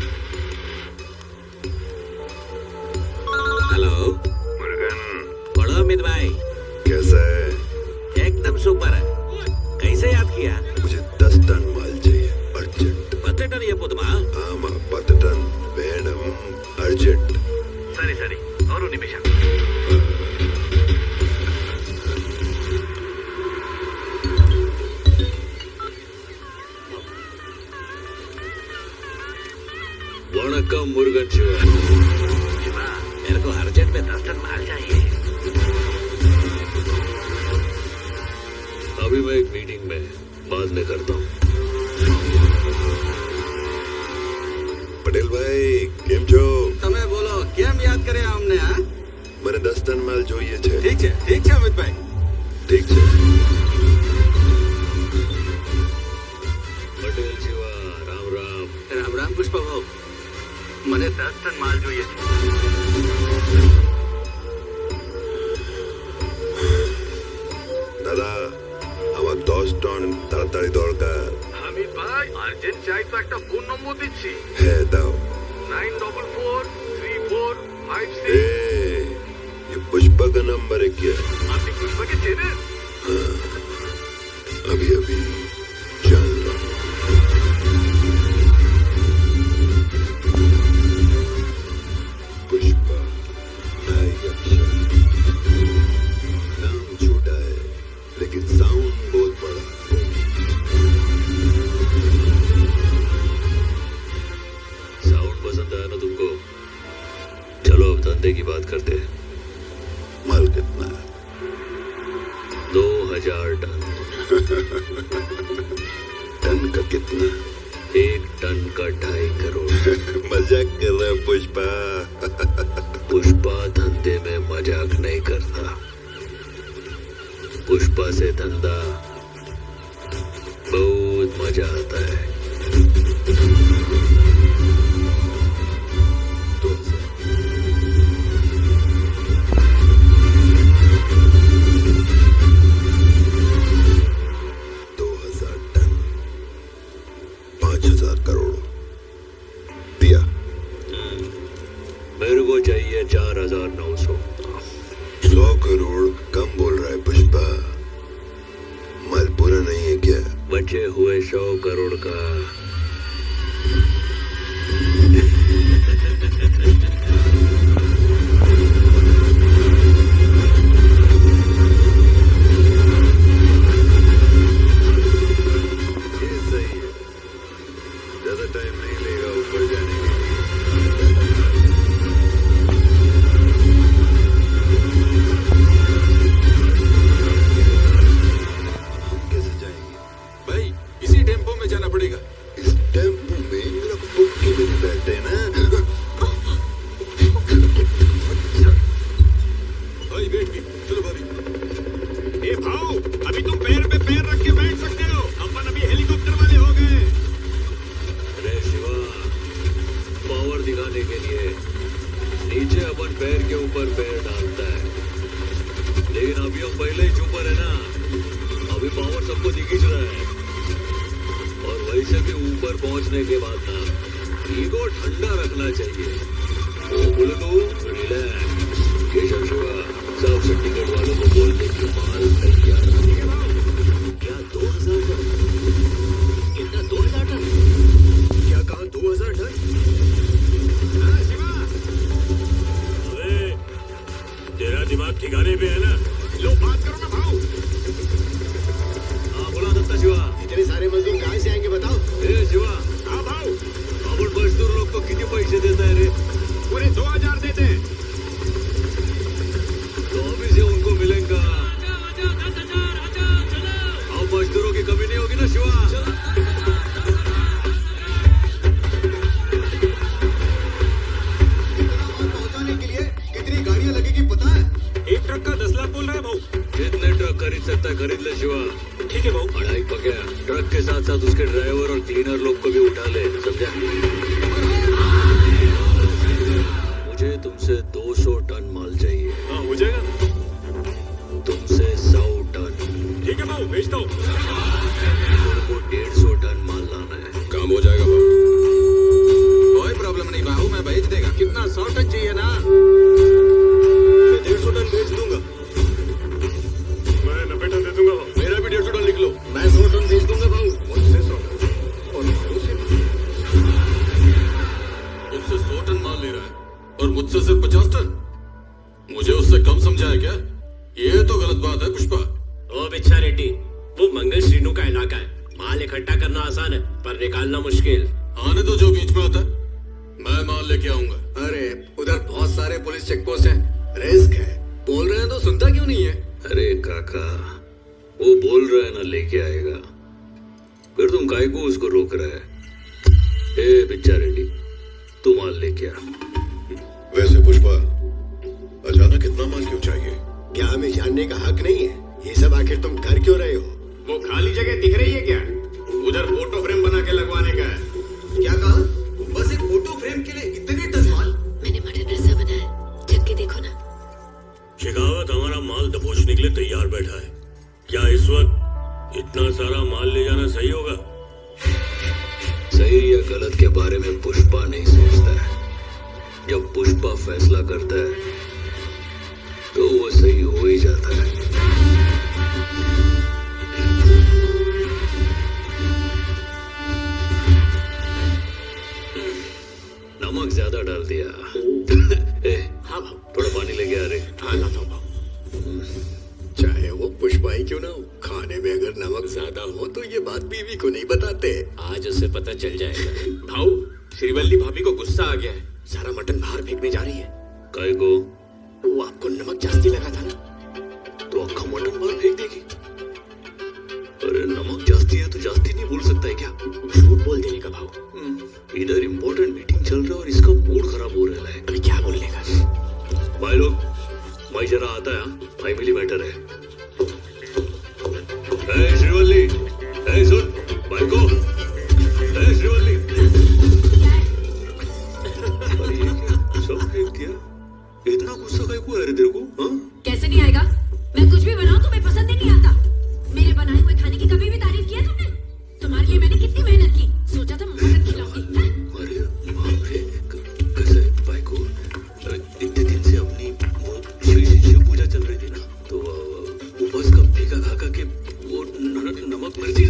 S10: Hello
S1: Murugan.
S10: बड़ा अमित भाई,
S1: कैसा है?
S10: एकदम सुपर है। कैसे याद किया?
S1: मुझे 10 टन माल चाहिए अर्जेंट।
S10: 10 टन ये पुतमा?
S1: आमा 10 टन वेणम अर्जेंट।
S10: सरी सरी और निमिष।
S6: वणक्कम मुर्गन शिवा।
S10: मेरे को अर्जेंट में 10 टन माल चाहिए।
S6: अभी मैं एक मीटिंग में, बाद में करता हूँ।
S1: पटेल भाई केम छो?
S10: તમે બોલો કેમ યાદ કર્યા અમને? હા,
S1: મને 10 ટન માલ જોઈએ છે।
S10: ઠીક છે અમિત ભાઈ।
S1: ઠીક છે।
S6: પટેલ शिवा, राम राम।
S10: રામ રામ પુષ્પા ભાઉ, મને 10 ટન માલ જોઈએ છે।
S1: দাদা আমার 10 টন তাড়াতাড়ি দরকার।
S10: अमित भाई अर्जेंट चाहिए तो একটা ফোন নম্বর দিচ্ছি।
S1: হ্যাঁ দাও।
S10: 9443456।
S1: ए, ये पुष्पा का नंबर है क्या?
S10: আপনি পুষ্পাকে
S6: 1000 टन।
S1: टन का कितना?
S6: 1 टन का 2.5 करोड़।
S1: मजाक कर रहा है पुष्पा?
S6: पुष्पा धंधे में मजाक नहीं करता। पुष्पा से धंधा बहुत मजा आता है। मेरे को चाहिए 4900।
S1: 100 करोड़ कम बोल रहा है पुष्पा। माल पूरा नहीं है क्या?
S6: बचे हुए 100 करोड़ का
S1: ये सही है, ज्यादा टाइम नहीं लेगा ऊपर जाने के। इस टेम्पो में लोग बुक्की में नहीं बैठते ना।
S8: भाई वेट भी, चलो भाभी। ए भाऊ, अभी तुम पैर पे पैर रख के बैठ सकते हो। अपन अभी हेलीकॉप्टर वाले हो गए।
S6: अरे शिवा, पावर दिखाने के लिए नीचे अपन पैर के ऊपर पैर डालता है, लेकिन अभी हम पहले ही ऊपर है ना। अभी पावर सबको दिख रहा है। और वैसे भी ऊपर पहुंचने के बाद ना ईगो ठंडा रखना चाहिए। वो बोलो तो रिलैक्स। केशव शिवा सब चंडीगढ़ वालों को बोल दे कि माल तैयार है। क्या 2000 टन? कितना 2000 टन? क्या कहा 2000 टन?
S8: अरे तेरा दिमाग ठिकाने पे है ना? लो बात करो ना भाऊ।
S6: हाँ बोला दत्ता शिवा।
S3: इतने सारे मजदूर कहाँ से आएंगे बताओ?
S6: ए शिवा,
S8: हाँ भाऊ,
S6: अपन मजदूर लोग को कितने पैसे देता है रे?
S8: पूरे 2000 देते हैं।
S6: तो अभी से उनको मिलेगा। अब मजदूरों की कमी नहीं होगी ना शिवा?
S3: पहुंचाने के लिए कितनी गाड़ियां लगेगी पता है?
S8: एक ट्रक का 10 लाख बोल रहा है भाऊ।
S6: जितने ट्रक खरीद सकता है खरीद ले शिवा।
S8: ठीक है भाऊ।
S6: अढ़ाई पकड़। ट्रक के साथ साथ उसके ड्राइवर और क्लीनर लोग को भी उठा ले, समझा? मुझे तुमसे 200 टन माल चाहिए।
S8: हाँ हो जाएगा।
S6: तुमसे 100 टन।
S8: ठीक है भाऊ, भेजता हूँ।
S6: मेरे को 150 टन माल लाना है।
S8: काम हो जाएगा भाऊ। कोई प्रॉब्लम नहीं भाऊ, मैं भेज देगा। कितना 100 टन चाहिए ना?
S3: मैं 150 टन भेज दूंगा।
S8: मैं 90 टन दे दूंगा भाऊ।
S3: मेरा भी 150 टन लिख लो। मैं 100 टन भेज दूंगा भाऊ।
S8: मुझसे 100 टन और भाऊ से मुझसे 100 टन माल ले रहा है और मुझसे सिर्फ 50 टन। मुझे उससे कम समझा है क्या? ये तो गलत बात है पुष्पा।
S11: ओ बिच्छा रेड्डी, वो मंगल श्रीनु का इलाका है। माल इकट्ठा करना आसान है पर निकालना मुश्किल।
S8: आने तो जो बीच में आता है, मैं माल लेके आऊंगा।
S3: अरे उधर बहुत सारे पुलिस चेक पोस्ट हैं, रिस्क है। बोल रहे हैं तो सुनता क्यों नहीं है?
S6: अरे काका, वो बोल रहा है ना लेके आएगा, फिर तुम काहे को उसको रोक रहा है? ए बिच्छा रेड्डी, तू माल लेके आ।
S1: वैसे पुष्पा, अचानक इतना माल क्यों चाहिए?
S3: क्या हमें जानने का हक नहीं है? ये सब आखिर तुम कर क्यों रहे हो?
S11: वो खाली जगह दिख रही है क्या? उधर फोटो फ्रेम बना के लगवाने का है।
S3: क्या कहा? बस एक फोटो फ्रेम के लिए इतने टन माल?
S5: मैंने मटन रस्सा बनाया, चख के देखो ना।
S4: शेखावत, हमारा माल दबोचने के लिए तैयार बैठा है। क्या इस वक्त इतना सारा माल ले जाना सही होगा?
S6: सही या गलत के बारे में पुष्पा नहीं सोचता है। जब पुष्पा फैसला करता है तो वो सही हो ही जाता है। नमक ज्यादा डाल दिया। ए,
S11: हाँ भाऊ।
S6: थोड़ा पानी लेके आ रहे।
S11: हाँ लाता हूँ भाऊ।
S3: चाहे वो पुष्पा ही क्यों ना हो, खाने में अगर नमक ज्यादा हो तो ये बात बीवी को नहीं बताते।
S11: आज उससे पता चल जाएगा। भाऊ, श्रीवल्ली भाभी को गुस्सा आ गया है। सारा मटन बाहर फेंकने जा रही है।
S6: काय को?
S11: वो आपको नमक जास्ती लगा था ना?
S6: तो अक्खा मटन बाहर फेंक देगी।
S11: बोलेगा भाऊ?
S6: इधर इम्पोर्टेंट मीटिंग चल रहा है और इसका मूड खराब हो रहा है।
S11: अरे क्या बोलने का?
S6: भाई लोग, भाई जरा आता है, फैमिली मैटर है। ए श्रीवल्ली, ए सुन भाई को, ए श्रीवल्ली। अरे ये क्या सब देख दिया? इतना गुस्सा काहे को आ रहा तेरे को? हाँ?
S5: कैसे नहीं आएगा? मैं कुछ भी बनाऊं तुम्हें पसंद ही नहीं आता। मेरे बनाए हुए खाने की कभी भी तारीफ की है तुमने? तुम्हारे लिए मैंने कितनी मेहनत की, सोचा था मुंह तक खिलाऊंगी।
S6: अरे बाप रे, कैसे भाई को इतने दिन से अपनी वो शिव पूजा चल रही थी ना, तो उपवास का फीका खा के वो नमक मिर्ची,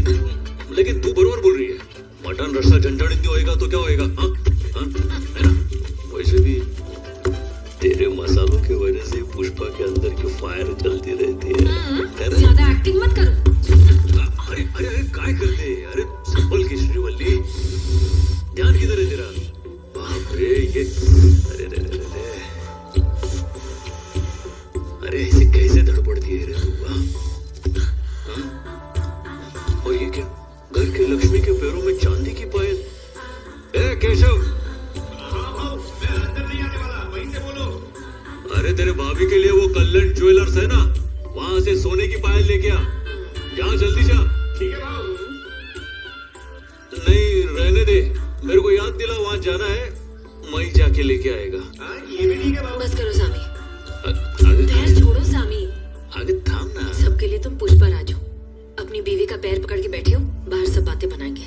S6: लेकिन तू बरोबर बोल रही है, मटन रसा झंझट नहीं होएगा तो क्या होएगा? हाँ हाँ है ना? वैसे भी तेरे मसालों की वजह से पुष्पा के अंदर की फायर चलती रहती है।
S5: ज्यादा एक्टिंग मत करो।
S6: अरे अरे अरे काय करते? अरे संभल की श्रीवल्ली, ध्यान किधर है तेरा? बाप रे ये, अरे रे रे रे, अरे ऐसे कैसे धड़पड़ती है रे तू? और ये क्या? घर के लक्ष्मी के पैरों में चांदी की पायल? ए केशव, अरे तेरे भाभी के लिए वो कल्याण ज्वेलर्स है ना, वहां से सोने की पायल लेके आ। जा जल्दी जा। ठीक है भाऊ। नहीं रहने दे, मेरे को याद दिला, वहां जाना है, मैं जाके लेके आएगा।
S11: ये भी ठीक है भाऊ।
S5: बस करो सामी, बहस छोड़ो सामी।
S6: आगे थाम ना।
S5: सबके लिए तुम पुष्पा राज हो, अपनी बीवी का पैर पकड़ के बैठे हो, बाहर सब बातें बनाएंगे।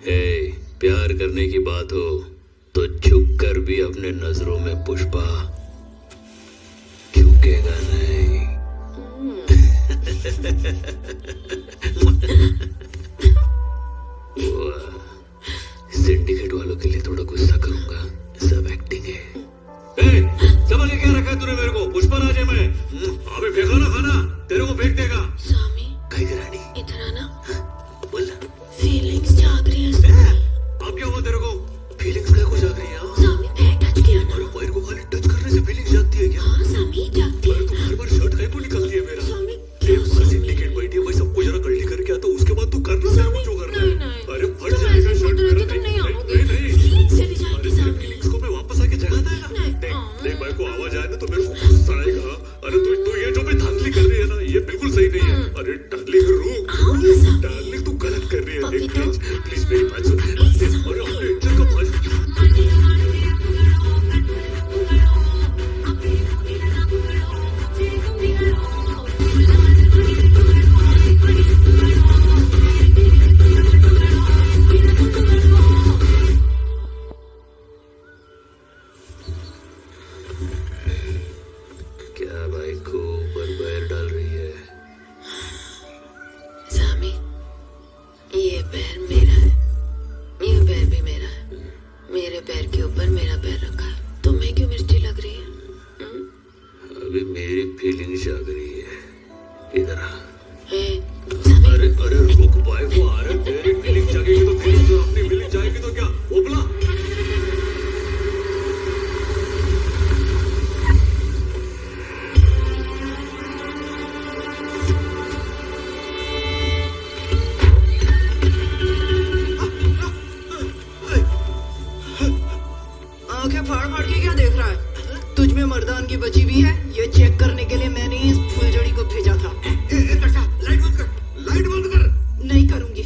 S6: हे, प्यार करने की बात हो तो झुक कर भी अपने नजरों में पुष्पा झुकेगा नहीं। सिंडिकेट वालों के लिए थोड़ा गुस्सा करूंगा, सब एक्टिंग है। समझ के क्या रखा है तूने मेरे को? पुष्पा राज है मैं। अबे फेंका ना खाना, तेरे को फेंक देगा।
S5: सामी,
S6: कहीं रानी
S5: इधर आना।
S6: बोल।
S5: फीलिंग्स जाग रही है।
S6: अब क्या हुआ तेरे को? फीलिंग्स क्या को जाग रही है?
S5: सामी पैर टच किया ना।
S6: अरे पैर को खाली टच करने से फीलिंग्स जागती है क्या?
S5: हाँ सामी जागती है।
S6: बार बार शर्ट काहे को निकलती है मेरा?
S5: सामी
S6: सिंडिकेट बैठी है, मैं सबको जरा कल्टी करके आता हूँ, उसके बाद तू करना तेरे को जो करना है। अरे फट जाएगा शर्ट मेरा। नहीं
S5: चली जाएगी सामी।
S6: फीलिंग्स को मैं वापस आके जगाता है ना। देख भाई को आवाज आए ना तो मेरे को गुस्सा आएगा। अरे तू ये जो भी धांधली कर रही है ना, ये बिल्कुल सही नहीं है। अरे डार्लिंग रुक, डार्लिंग तू गलत कर रही है। प्लीज मेरी बात सुन। अरे अपने इज्जत का फर्ज। क्या भाई को ऊपर पैर डाल रही है?
S5: सामी, ये पैर मेरा है, ये पैर भी मेरा है। मेरे पैर के ऊपर मेरा पैर रखा है, तुम्हें क्यों मिर्ची लग रही है?
S6: अभी मेरी फीलिंग जाग रही है। इधर आ।
S5: सामी,
S6: अरे रुक भाई को, आ रहे तेरी फीलिंग जागेगी तो फीलिंग तो अपनी फीलिंग जाएगी तो क्या? ओपला
S12: आंखें फाड़ फाड़ के क्या देख रहा है? तुझ में मर्दान की बची भी है, ये चेक करने के लिए मैंने इस फुलझड़ी को भेजा था।
S8: लाइट बंद कर, लाइट बंद कर।
S12: नहीं करूंगी,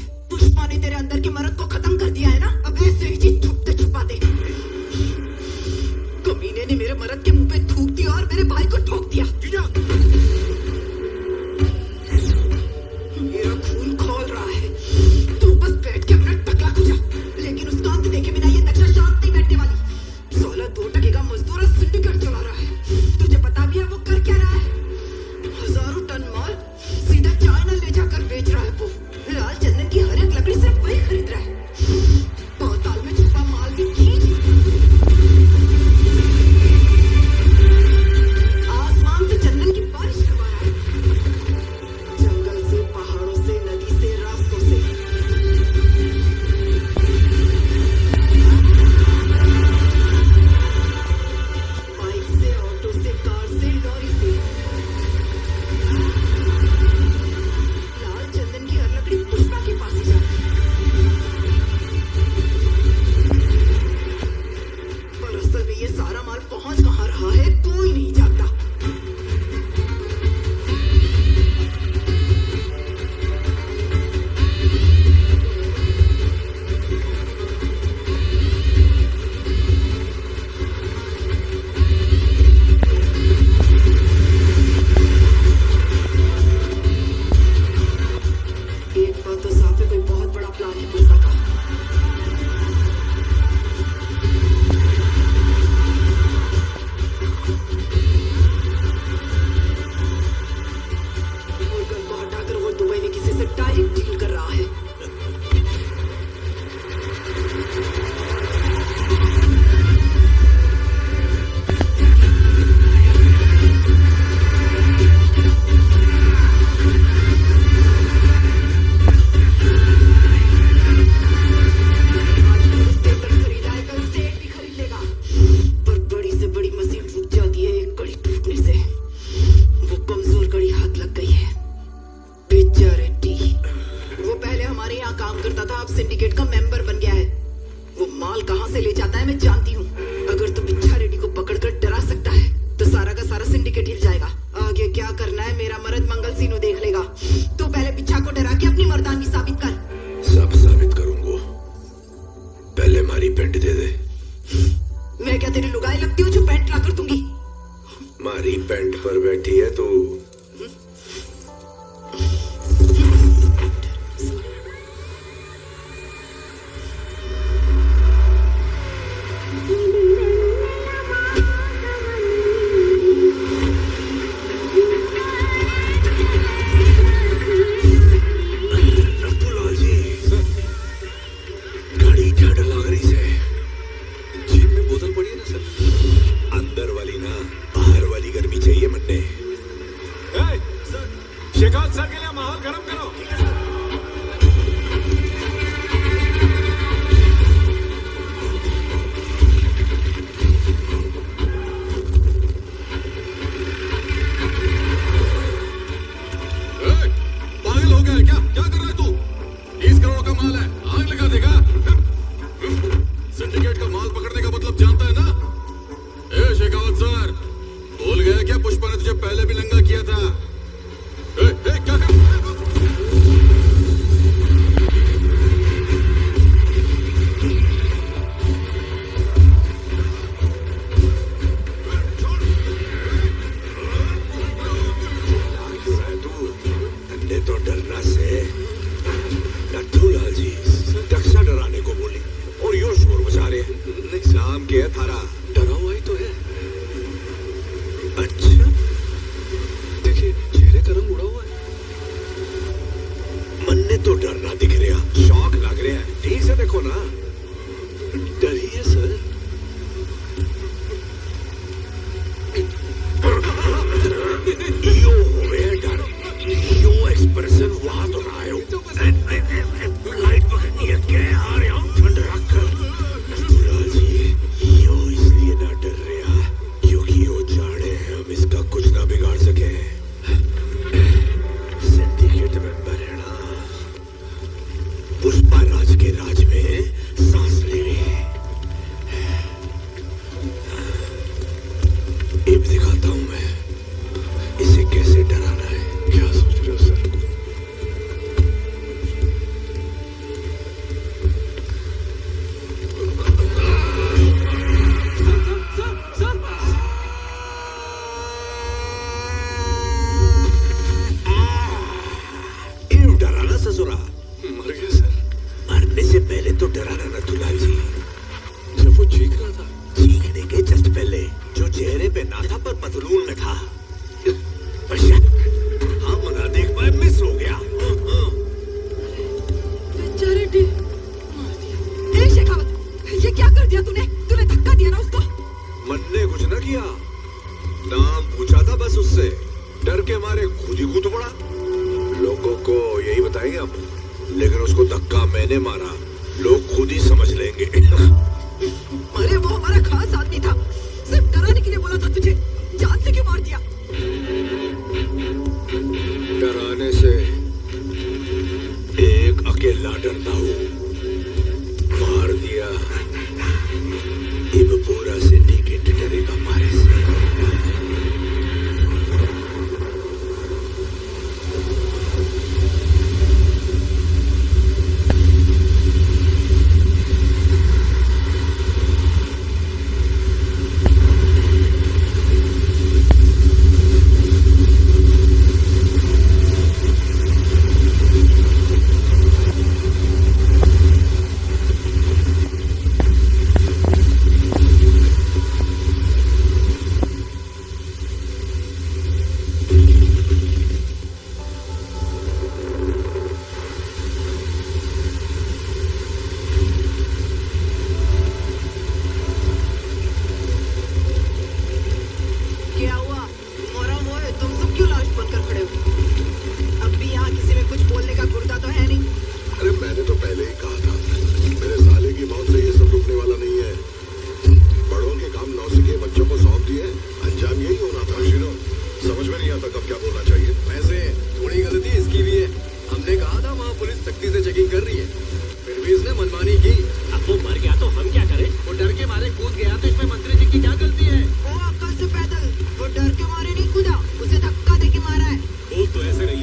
S12: है मैं जानती हूँ। अगर तू पिच्छा रेड्डी को पकड़कर डरा सकता है तो सारा का सारा सिंडिकेट हिल जाएगा। आगे क्या करना है मेरा मर्द मंगल सिन्हू देख लेगा। तू पहले पिच्छा को डरा के अपनी मर्दानगी साबित कर।
S7: सब साबित करूंगा, पहले हमारी पेंट दे दे।
S12: मैं क्या तेरी लुगाई लगती हूँ जो पेंट ला कर दूंगी?
S7: हमारी पेंट पर बैठी है तू।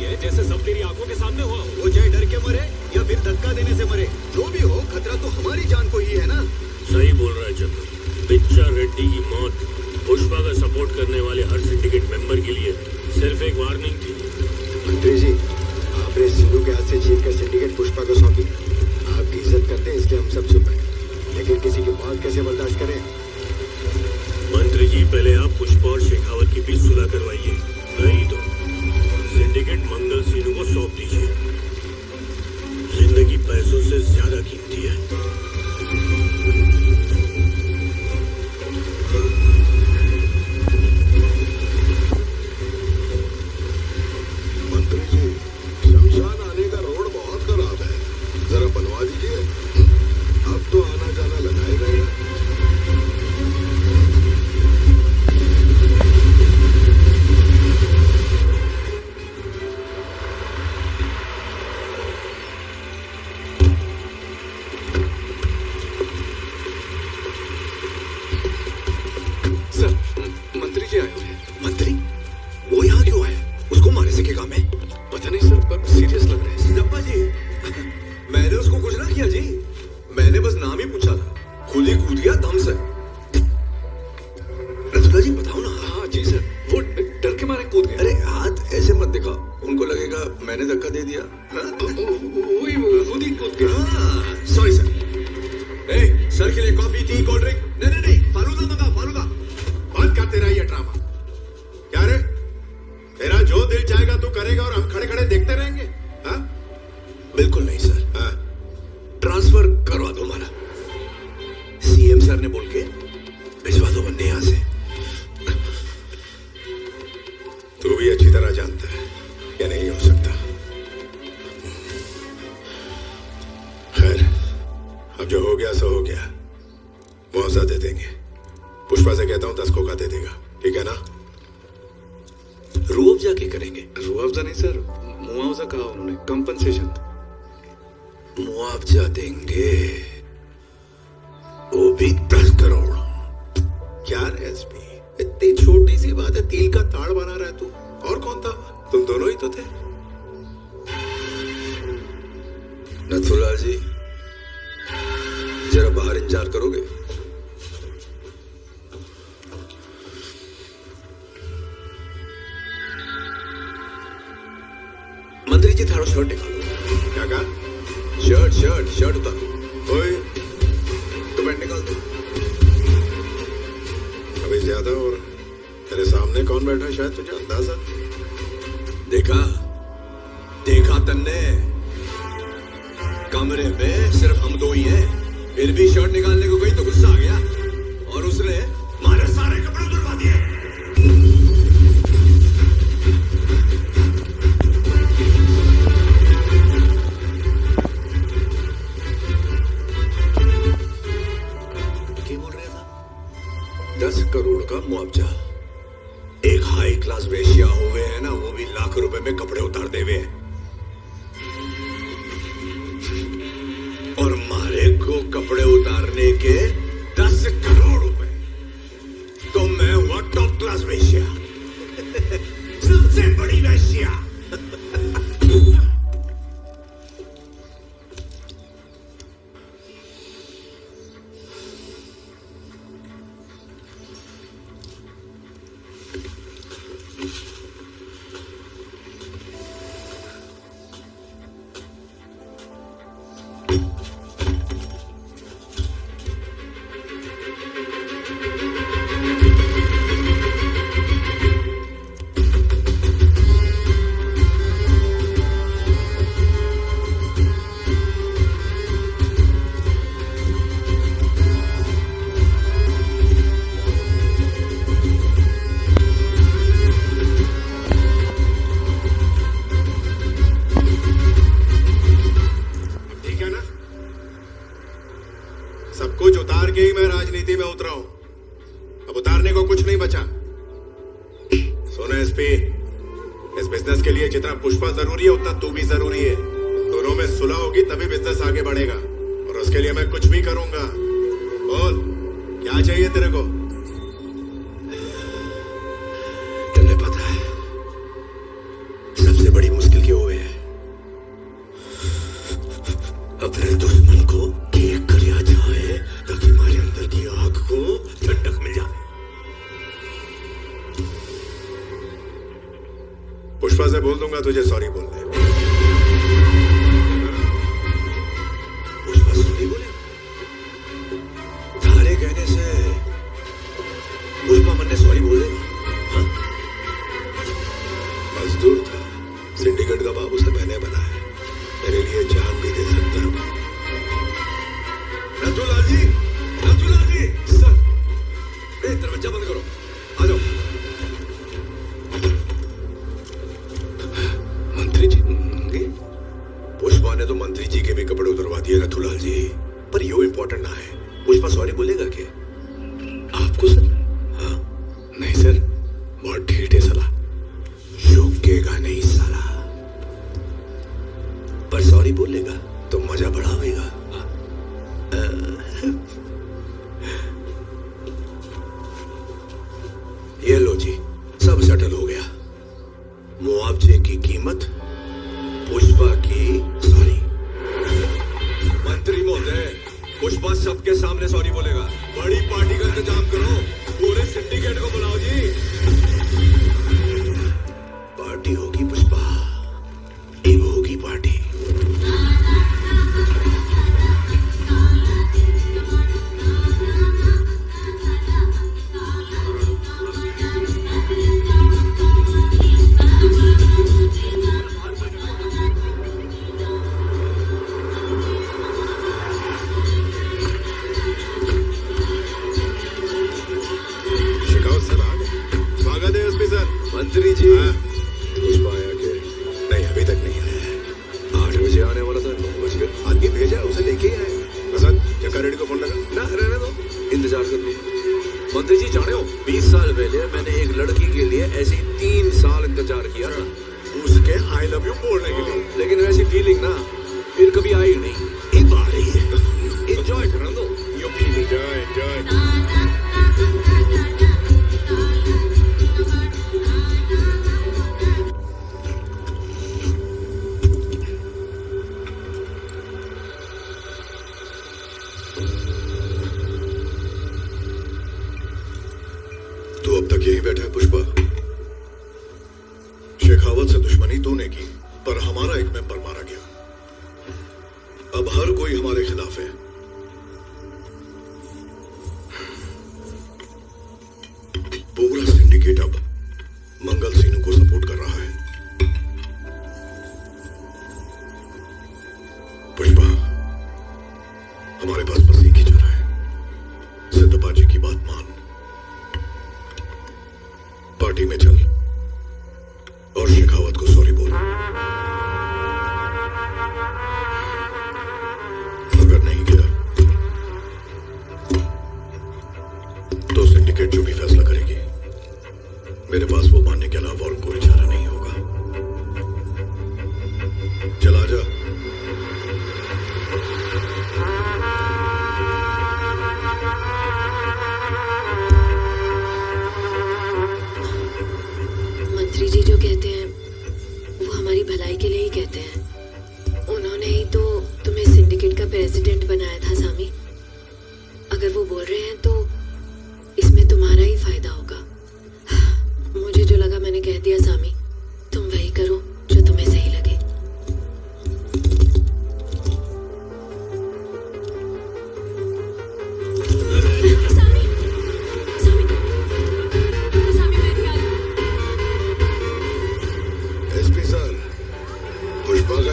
S4: है जैसे सब तेरी आंखों के सामने हुआ हो।
S3: वो चाहे डर के मरे या फिर धक्का देने से मरे, जो भी हो खतरा तो हमारी जान को ही है ना।
S6: सही बोल रहा है चंद्र। पिच्चा रेड्डी की मौत पुष्पा का सपोर्ट करने वाले हर सिंडिकेट मेंबर के लिए सिर्फ एक वार्निंग थी।
S3: मंत्री जी, आपने सिंधु के हाथ से छीन कर सिंडिकेट पुष्पा को सौंपी। आपकी इज्जत करते हैं इसलिए हम सब चुप हैं, लेकिन किसी की मौत कैसे बर्दाश्त करें।
S6: मंत्री जी, पहले आप पुष्पा और शेखावत की बीच सुलह करवाइए, नहीं तो सिंडिकेट मंगल सिन्हू को सौंप दीजिए। जिंदगी पैसों से ज्यादा कीमती है।
S1: मंत्री जी, शमशान आने का रोड बहुत खराब है, जरा बनवा दीजिए। अब तो आना जाना लगा ही रहेगा।
S8: सर, मंत्री जी आए हुए हैं। मंत्री? वो यहाँ क्यों है? उसको मारने से क्या काम है? पता नहीं सर, पर सीरियस लग रहे हैं। सिद्धप्पा जी, मैंने उसको कुछ ना किया जी। मैंने बस नाम ही पूछा था, खुद ही कूद गया दम से। रतुला जी बताओ ना। हाँ जी सर, वो डर के मारे कूद गए। अरे हाथ ऐसे मत दिखाओ, उनको लगेगा मैंने धक्का दे दिया। वही वो खुद ही कूद गए। Sorry sir. सर के लिए कॉफी, टी, कोल्ड ड्रिंक? नहीं, फालूदा मंगा, फालूदा।
S1: बंद कर तेरा ये ड्रामा। क्या रे, तेरा जो दिल चाहेगा तू करेगा और हम खड़े खड़े देखते रहेंगे? हाँ?
S8: बिल्कुल नहीं सर।
S1: हाँ?
S8: ट्रांसफर करवा दो हमारा। सीएम सर ने बोल के भिजवा दो बंदे यहाँ से।
S1: तू भी अच्छी तरह जानता है ये नहीं हो सकता। खैर, अब जो हो गया सो हो गया। मुआवजा दे देंगे। पुष्पा से कहता हूं 10 खोखा दे देगा, ठीक है ना?
S8: रुअफ़ज़ा क्या करेंगे?
S4: रुआवजा नहीं सर, मुआवजा कहा उन्होंने, कंपनसेशन।
S8: मुआवजा देंगे, वो भी 10 करोड़।
S1: क्या रे एसपी, इतनी छोटी सी बात है, तिल का ताड़ बना रहा है तू। और कौन था? तुम दोनों ही तो थे।
S8: नथुलाल जी, जरा बाहर इंतजार करोगे? मंत्री जी, थारो शर्ट निकालो।
S1: क्या कहा?
S8: शर्ट उतारो।
S1: ओए,
S8: तो पैंट निकाल दो।
S1: अभी ज्यादा हो रहा है। तेरे सामने कौन बैठा है शायद तुझे अंदाजा?
S8: देखा तन्ने? कमरे में सिर्फ हम दो ही हैं। फिर भी शर्ट निकालने को गई तो गुस्सा आ गया और उसने हमारे सारे कपड़े उतरवा दिए। क्या बोल रहे था? 10 करोड़ का मुआवजा। एक हाई क्लास वेश्या हुए है ना, वो भी लाख रुपए में कपड़े उतार देवे हैं। और मारे को कपड़े उतारने के 10 करोड़ रुपए। तो मैं हुआ टॉप क्लास वेश्या, सबसे बड़ी वेश्या।
S1: जितना पुष्पा जरूरी है उतना तू भी जरूरी है। दोनों में सुलह होगी तभी बिजनेस आगे बढ़ेगा, और उसके लिए मैं कुछ भी करूंगा। बोल, क्या चाहिए तेरे को?
S8: तुमने पता है सबसे बड़ी मुश्किल
S1: बोल दूंगा तुझे सॉरी बोलने। पुष्पा सॉरी बोले? थारे कहने से पुष्पा मन ने सॉरी बोल देगा? हाँ? मजदूर था, सिंडिकेट का बाप उसने मैंने बनाया, मेरे लिए जान भी दे सकता है। नथुलाल जी, नथुलाल जी, सर, दरवाजा बंद करो, आ जाओ। मंत्री जी, पुष्पा ने तो मंत्री जी के भी कपड़े उतरवा दिए नथुलाल जी, पर यो इम्पोर्टेंट ना है। पुष्पा सॉरी बोलेगा क्या आपको सर? हाँ, नहीं सर, बहुत ढीठ है साला, योग्यगा नहीं साला, पर सॉरी बोलेगा तो मजा बढ़ावेगा। ये लो जी, सब सेटल हो गया। मुआवजे की कीमत पुष्पा की सॉरी। मंत्री महोदय, पुष्पा सबके सामने सॉरी बोलेगा। बड़ी पार्टी का इंतजाम करो, पूरे सिंडिकेट को बुलाओ जी। पार्टी होगी पुष्पा, एक होगी पार्टी। मंत्री जी, पुष्पा आया क्या? नहीं, अभी तक नहीं आया है। 8 बजे आने वाला था, 9 बज गए। आदमी भेजा, उसे लेके ही आएगा। प्रसाद, चक्का रेड्डी को फोन लगा ना, रहने दो, इंतजार कर लो। मंत्री जी जाने हो, 20 साल पहले मैंने एक लड़की के लिए ऐसे 3 साल इंतजार किया था, उसके आई लव यू बोलने के लिए, लेकिन वैसी फीलिंग ना फिर कभी आई नहीं। एक बार ही है, एंजॉय करने दो। You feeling, enjoy. अब तक यही बैठा है पुष्पा। शेखावत से दुश्मनी तूने की, पर हमारा एक मेंबर मारा गया। अब हर कोई हमारे खिलाफ है। पूरा सिंडिकेट अब मंगल सीनू को सपोर्ट कर रहा है। पुष्पा, हमारे पास बस एक ही चारा है, सिद्धप्पा जी की बात मान, पार्टी में चल और शेखावत को सॉरी बोल। अगर नहीं किया तो सिंडिकेट जो भी फैसला करेगी, मेरे पास वो मानने के अलावा और कोई चारा नहीं होगा। चला जा।
S5: मंत्री जी जो कहते हैं वो हमारी भलाई के लिए ही कहते हैं। उन्होंने ही तो तुम्हें सिंडिकेट का प्रेसिडेंट बनाया था सामी। अगर वो बोल रहे हैं तो इसमें तुम्हारा ही फायदा होगा। मुझे जो लगा मैंने कह दिया सामी, तुम वही करो जो तुम्हें सही लगे।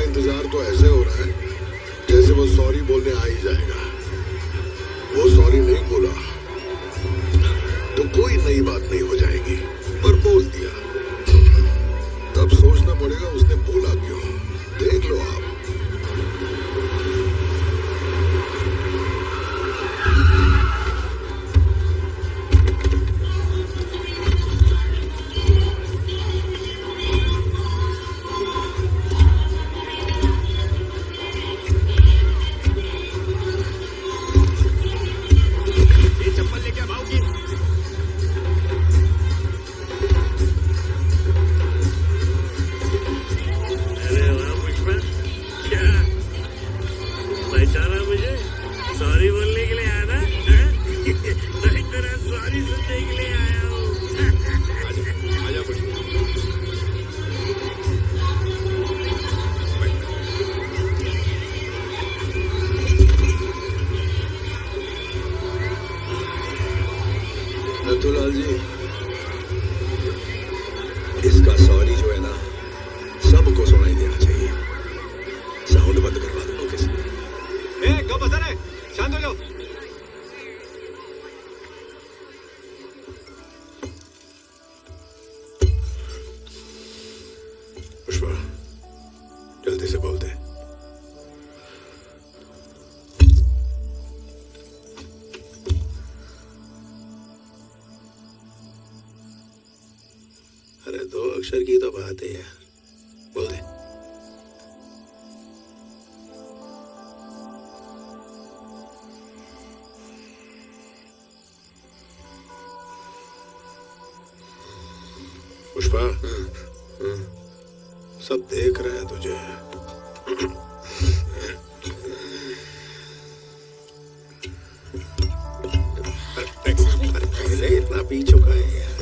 S1: इंतजार तो ऐसे हो रहा है जैसे वो सॉरी बोलने आ ही जाएगा। वो सॉरी नहीं बोला तो कोई नई बात नहीं हो जाएगी, पर बोल दिया तब सोचना पड़ेगा उसने बोला क्यों। देख लो आप। सबको सुनाई देना चाहिए। साउंड बंद करवा दो। Okay sir.
S8: कब बता रहे? शांत हो जाओ।
S1: पुष्पा जल्दी से बोल दे। अरे 2 अक्षर की तो बात है यार, बोल दे। पुष्पा सब देख रहे हैं तुझे। अरे इतना पी चुका है यार।